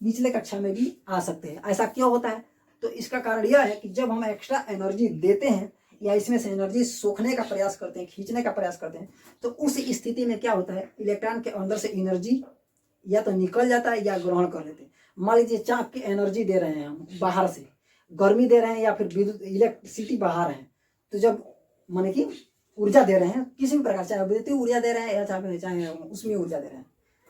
निचले कक्षा में भी आ सकते हैं। ऐसा क्यों होता है? तो इसका कारण यह है कि जब हम एक्स्ट्रा एनर्जी देते हैं या इसमें से एनर्जी सोखने का प्रयास करते हैं, खींचने का प्रयास करते हैं, तो उस स्थिति में क्या होता है, इलेक्ट्रॉन के अंदर से एनर्जी या तो निकल जाता है या ग्रहण कर लेते हैं। मान लीजिए चाप की एनर्जी दे रहे हैं हम बाहर से, गर्मी दे रहे हैं या फिर विद्युत इलेक्ट्रिसिटी बाहर है, तो जब माने कि ऊर्जा दे रहे हैं किसी भी प्रकार, चाहे विद्युतीय ऊर्जा दे रहे हैं या चाहे उसमें ऊर्जा दे रहे हैं।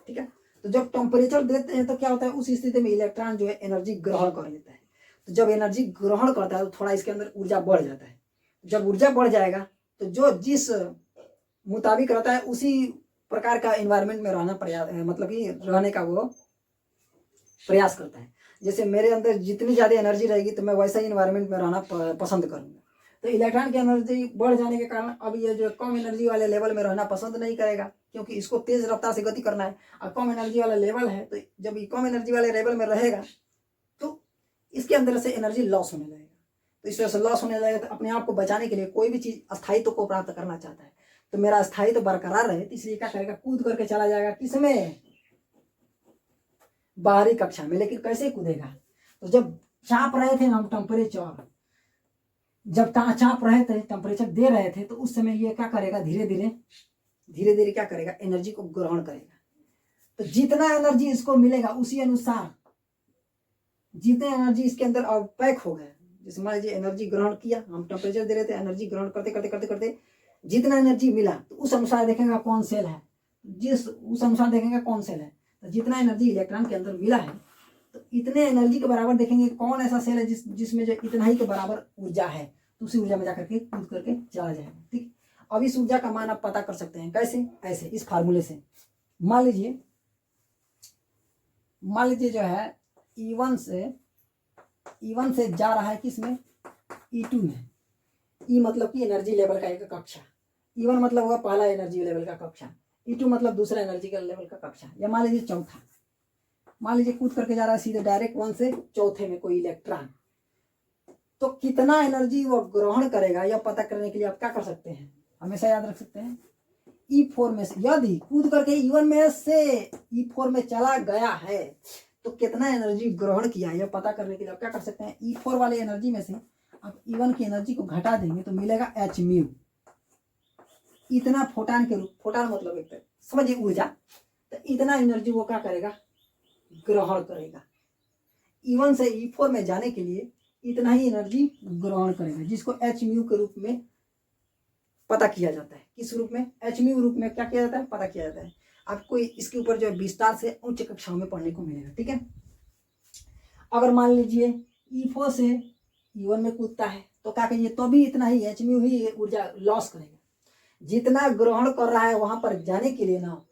ठीक है, तो जब टेम्परेचर देते हैं तो क्या होता है, उस स्थिति में इलेक्ट्रॉन जो है एनर्जी ग्रहण कर लेता है। तो जब एनर्जी ग्रहण करता है तो थोड़ा इसके अंदर ऊर्जा बढ़ जाता है। जब ऊर्जा बढ़ जाएगा तो जो जिस मुताबिक रहता है उसी प्रकार का एनवायरनमेंट में रहना प्रयास, मतलब कि रहने का वो प्रयास करता है। जैसे मेरे अंदर जितनी ज़्यादा एनर्जी रहेगी तो मैं वैसा ही एनवायरनमेंट में रहना पसंद करूँगा। तो इलेक्ट्रॉन की एनर्जी बढ़ जाने के कारण अब ये जो कम एनर्जी वाले लेवल में रहना पसंद नहीं करेगा, क्योंकि इसको तेज रफ्तार से गति करना है और कम एनर्जी वाला लेवल है। तो जब ये कम एनर्जी वाले लेवल में रहेगा तो इसके अंदर से एनर्जी लॉस होने लगेगा। तो इस तरह से लॉस होने लगेगा तो अपने आप को बचाने के लिए कोई भी चीज़ अस्थायित्व को प्राप्त करना चाहता है, तो मेरा अस्थायित्व बरकरार रहे, तो इसलिए क्या करेगा, कूद करके चला जाएगा। किसमें? बाहरी कक्षा में। लेकिन कैसे कूदेगा? तो जब चाप रहे थे हम टेम्परेचर, जब चाप रहे थे, टेम्परेचर दे रहे थे, तो उस समय ये क्या करेगा, धीरे धीरे क्या करेगा, एनर्जी को ग्रहण करेगा। तो जितना एनर्जी इसको मिलेगा उसी अनुसार जितने एनर्जी इसके अंदर अब पैक हो गया, जैसे मान लीजिए एनर्जी ग्रहण किया, हम टेम्परेचर दे रहे थे, एनर्जी ग्रहण करते करते करते करते जितना एनर्जी मिला तो उस अनुसार देखेगा कौन सेल है, उस अनुसार देखेंगे कौन सेल है। तो जितना एनर्जी इलेक्ट्रॉन के अंदर मिला है तो इतने एनर्जी के बराबर देखेंगे कौन ऐसा सेल है जिसमें जो इतना ही के बराबर ऊर्जा है, तो उसी ऊर्जा में जाकर के कूद करके चला जाएगा। ठीक, अब इस ऊर्जा का मान आप पता कर सकते हैं कैसे, ऐसे इस फार्मूले से। मान लीजिए जो है E1 से जा रहा है किसमें, E2 में। E मतलब कि एनर्जी लेवल का एक कक्षा, E1 मतलब हुआ पहला एनर्जी लेवल का कक्षा, E2 मतलब दूसरा एनर्जी का लेवल का कक्षा, या मान लीजिए चौथा। मान लीजिए कूद करके जा रहा है सीधे डायरेक्ट 1 से चौथे में कोई इलेक्ट्रॉन, तो कितना एनर्जी वो ग्रहण करेगा यह पता करने के लिए आप क्या कर सकते हैं, हमेशा याद रख सकते हैं, E4 में से यदि कूद करके E1 में से E4 में चला गया है तो कितना एनर्जी ग्रहण किया यह पता करने के लिए आप क्या कर सकते हैं, E4 वाले एनर्जी में से आप E1 की एनर्जी को घटा देंगे तो मिलेगा hν, इतना फोटान के रूप, फोटान मतलब एक समझिए ऊर्जा, तो इतना एनर्जी वो क्या करेगा, ग्रहण करेगा। E1 से E4 में जाने के लिए इतना ही एनर्जी ग्रहण करेगा, जिसको h म्यू के रूप में पता किया जाता है। किस रूप में? h म्यू रूप में क्या किया जाता है? पता किया जाता है। आपको इसके ऊपर जो है विस्तार से उच्च कक्षाओं में पढ़ने को मिलेगा। ठीक है, अगर मान लीजिए E4 से E1 में कूदता है तो क्या कहिए, तो भी इतना ही h म्यू ही ऊर्जा लॉस करेगा। जितना ग्रहण कर रहा है वहां पर जाने के लिए ना,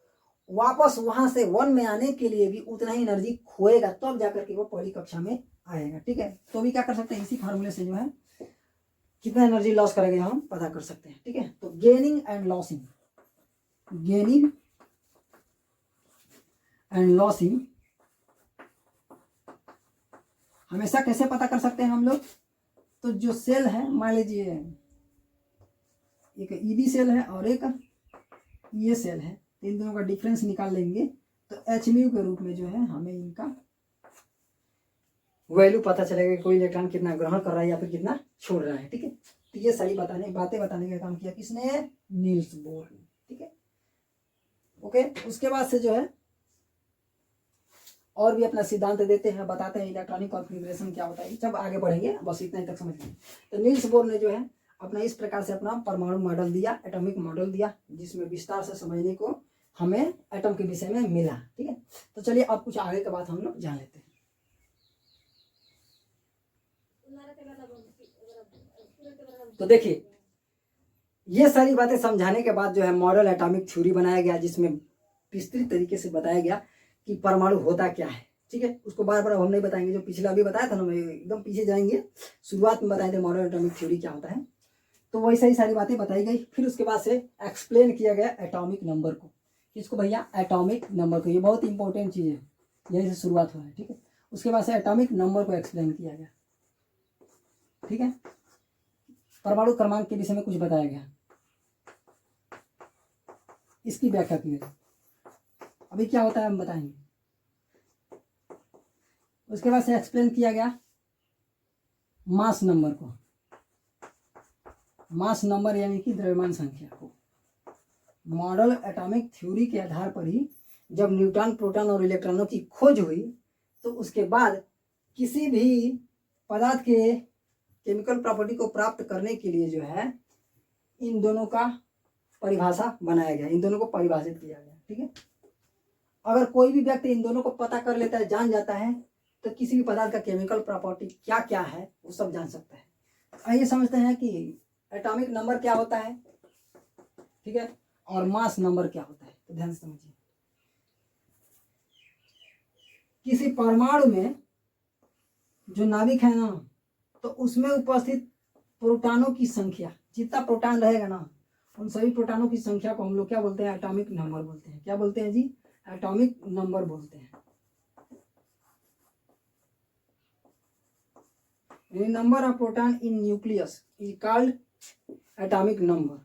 वापस वहां से 1 में आने के लिए भी उतना ही एनर्जी खोएगा, तब जाकर के वो पहली कक्षा में आएगा। ठीक है, तो भी क्या कर सकते हैं, इसी फार्मूले से जो है कितना एनर्जी लॉस करेगा हम पता कर सकते हैं। ठीक है, तो gaining and losing, gaining and losing हमेशा कैसे पता कर सकते हैं हम लोग? तो जो सेल है, मान लीजिए एक ईबी सेल है और एक ये सेल है, इन दोनों का डिफरेंस निकाल लेंगे तो एच म्यू के रूप में जो है हमें इनका वैल्यू पता चलेगा कि कोई इलेक्ट्रॉन कितना ग्रहण कर रहा है या फिर कितना छोड़ रहा है। ठीक है, तो ये सारी बातें बताने का काम किया किसने? नील्स बोर ने। ठीक है, ओके। उसके बाद से जो है और भी अपना सिद्धांत देते हैं, बताते हैं इलेक्ट्रॉनिक कॉन्फ़िगरेशन क्या होता है। जब आगे बढ़ेंगे बस इतना ही तक समझ लें। तो नील्स बोर ने जो है अपना इस प्रकार से अपना परमाणु मॉडल दिया, एटॉमिक मॉडल दिया, जिसमें विस्तार से समझने को हमें एटम के विषय में मिला। ठीक है, तो चलिए अब कुछ आगे के बात हम लोग जान लेते हैं। तो देखिए, ये सारी बातें समझाने के बाद जो है मॉडल एटॉमिक थ्योरी बनाया गया, जिसमें विस्तृत तरीके से बताया गया कि परमाणु होता क्या है। ठीक है, उसको बार बार हम नहीं बताएंगे, जो पिछला अभी बताया था ना, एकदम पीछे जाएंगे। शुरुआत में बताए थे मॉडल एटॉमिक थ्योरी क्या होता है, तो वैसे ही सारी बातें बताई गई। फिर उसके बाद से एक्सप्लेन किया गया एटॉमिक नंबर को। किसको भैया? एटॉमिक नंबर को। ये बहुत इंपॉर्टेंट चीज़ है, यहीं से शुरुआत हो है। ठीक है, उसके बाद से एटॉमिक नंबर को एक्सप्लेन किया गया। ठीक है, परमाणु क्रमांक के विषय में कुछ बताया गया, इसकी व्याख्या की गई। अभी क्या होता है हम बताएंगे। उसके बाद से एक्सप्लेन किया गया मास नंबर को, मास नंबर यानी कि द्रव्यमान संख्या को। मॉडल एटॉमिक थ्योरी के आधार पर ही जब न्यूट्रॉन, प्रोटॉन और इलेक्ट्रॉनों की खोज हुई, तो उसके बाद किसी भी पदार्थ के केमिकल प्रॉपर्टी को प्राप्त करने के लिए जो है इन दोनों का परिभाषा बनाया गया, इन दोनों को परिभाषित किया गया। ठीक है, अगर कोई भी व्यक्ति इन दोनों को पता कर लेता है, जान जाता है, तो किसी भी पदार्थ का केमिकल प्रॉपर्टी क्या क्या है वो सब जान सकता है। आइए समझते हैं कि एटॉमिक नंबर क्या होता है, ठीक है, और मास नंबर क्या होता है। तो ध्यान से समझिए, किसी परमाणु में जो नाभिक है ना, तो उसमें उपस्थित प्रोटॉनों की संख्या, जितना प्रोटॉन रहेगा ना, उन सभी प्रोटॉनों की संख्या को हम लोग क्या बोलते हैं? एटॉमिक नंबर बोलते हैं। क्या बोलते हैं जी? एटॉमिक नंबर बोलते हैं। Number of proton in nucleus is called atomic number,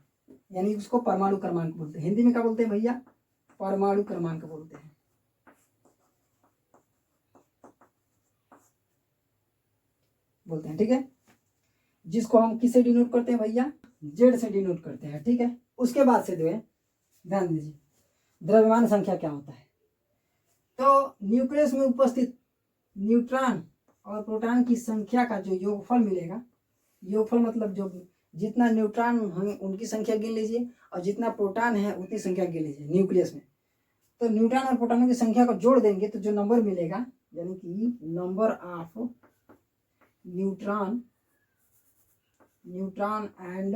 यानी उसको परमाणु क्रमांक बोलते हैं। हिंदी में क्या बोलते हैं भैया? परमाणु क्रमांक बोलते हैं। ठीक है, जिसको हम किससे डिनोट करते हैं भैया? जेड से डिनोट करते हैं। ठीक है, उसके बाद से जो है ध्यान दीजिए, द्रव्यमान संख्या क्या होता है। तो न्यूक्लियस में उपस्थित न्यूट्रॉन और प्रोटॉन की संख्या का जो योगफल मिलेगा, योगफल मतलब जो जितना न्यूट्रॉन हैं उनकी संख्या गिन लीजिए, और जितना प्रोटॉन है उतनी संख्या गिन लीजिए न्यूक्लियस में। तो न्यूट्रॉन और प्रोटॉनों की संख्या को जोड़ देंगे तो जो नंबर मिलेगा, यानी कि number of neutron and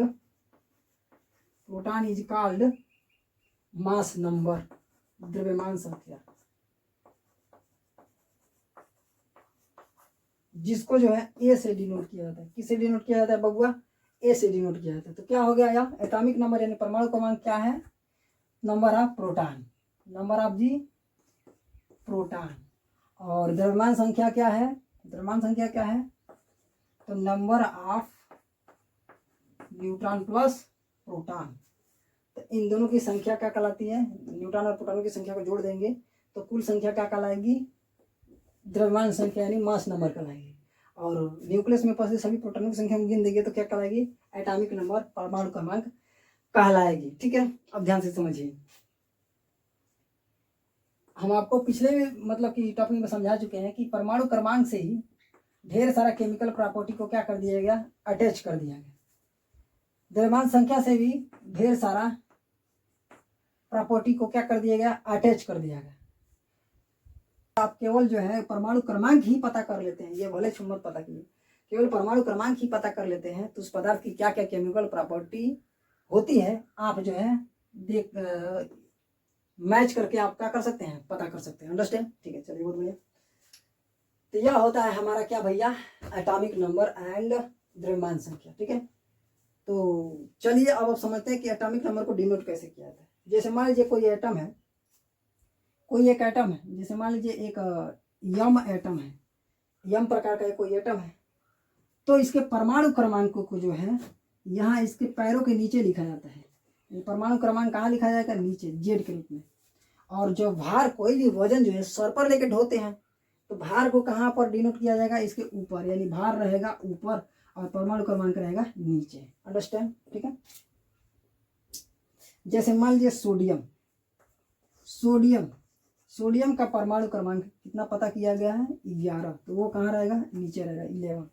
proton is called mass number, द्रव्यमान संख्या, जिसको जो है ए से डिनोट किया जाता है। किससे डिनोट किया जाता है बबुआ? ए से डिनोट किया जाता है। तो क्या हो गया यार? एटॉमिक नंबर यानी परमाणु क्रमांक क्या है? Number of proton, number of जी प्रोटॉन। और द्रव्यमान संख्या क्या है? द्रव्यमान संख्या क्या है? तो number of neutron plus proton. तो इन दोनों की संख्या क्या कहलाती है? न्यूट्रॉन और प्रोटॉन की संख्या को जोड़ देंगे तो कुल संख्या क्या कहलाएगी? द्रव्यमान संख्या यानी मास नंबर कहलाएगी। और न्यूक्लियस में उपस्थित सभी प्रोटॉनों की संख्या हम गिन देंगे तो क्या कहलाएगी? एटॉमिक नंबर, परमाणु क्रमांक कहलाएगी। ठीक है, अब ध्यान से समझिए। हम आपको पिछले मतलब कि टॉपिक में समझा चुके हैं कि परमाणु क्रमांक से ही ढेर सारा केमिकल प्रॉपर्टी को क्या कर दिया गया, अटैच कर दिया गया। द्रव्यमान संख्या से भी ढेर सारा प्रॉपर्टी को क्या कर दिया गया, अटैच कर दिया गया। आप केवल जो है परमाणु क्रमांक ही पता कर लेते हैं, ये भले मत पता कीजिए, केवल परमाणु क्रमांक ही पता कर लेते हैं तो उस पदार्थ की क्या क्या केमिकल प्रॉपर्टी होती है आप जो है देख मैच करके आप क्या कर सकते हैं, पता कर सकते हैं। अंडरस्टैंड? ठीक है, चलिए बहुत बढ़िया। तो यह होता है हमारा क्या भैया, एटॉमिक नंबर एंड द्रव्यमान संख्या। ठीक है, तो चलिए अब आप समझते हैं कि एटॉमिक नंबर को डिनोट कैसे किया जाता है। जैसे मान लीजिए कोई एटम है, कोई एक एटम है, जैसे मान लीजिए एक यम एटम है, यम प्रकार का कोई एटम है, तो इसके परमाणु क्रमांक को जो है यहाँ इसके पैरों के नीचे लिखा जाता है। परमाणु क्रमांक कहाँ लिखा जाएगा, नीचे, जेड के रूप में। और जो भार, कोई भी वजन जो है सर पर लेके ढोते हैं तो भार को कहाँ पर डिनोट किया जाएगा, इसके ऊपर, यानी भार रहेगा ऊपर और परमाणु क्रमांक रहेगा नीचे। अंडरस्टैंड? ठीक है, जैसे मान लीजिए सोडियम, सोडियम का परमाणु क्रमांक कितना पता किया गया है, 11, तो वो कहाँ रहेगा, नीचे रहेगा, 11।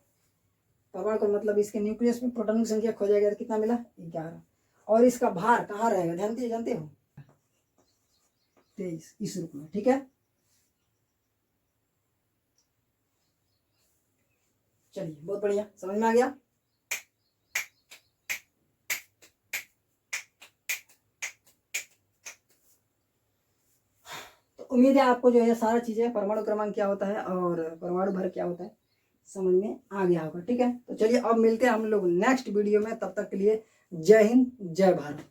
परमाणु का मतलब इसके न्यूक्लियस में प्रोटॉन की संख्या खो जाएगा तो कितना मिला, 11। और इसका भार कहाँ रहेगा, जानते हो, 23, इस रूप में। ठीक है, चलिए बहुत बढ़िया, समझ में आ गया। तो उम्मीद है आपको जो है सारा चीजें, परमाणु क्रमांक क्या होता है और परमाणु भर क्या होता है, समझ में आ गया होगा। ठीक है, तो चलिए अब मिलते हैं हम लोग नेक्स्ट वीडियो में, तब तक के लिए जय हिंद, जय भारत।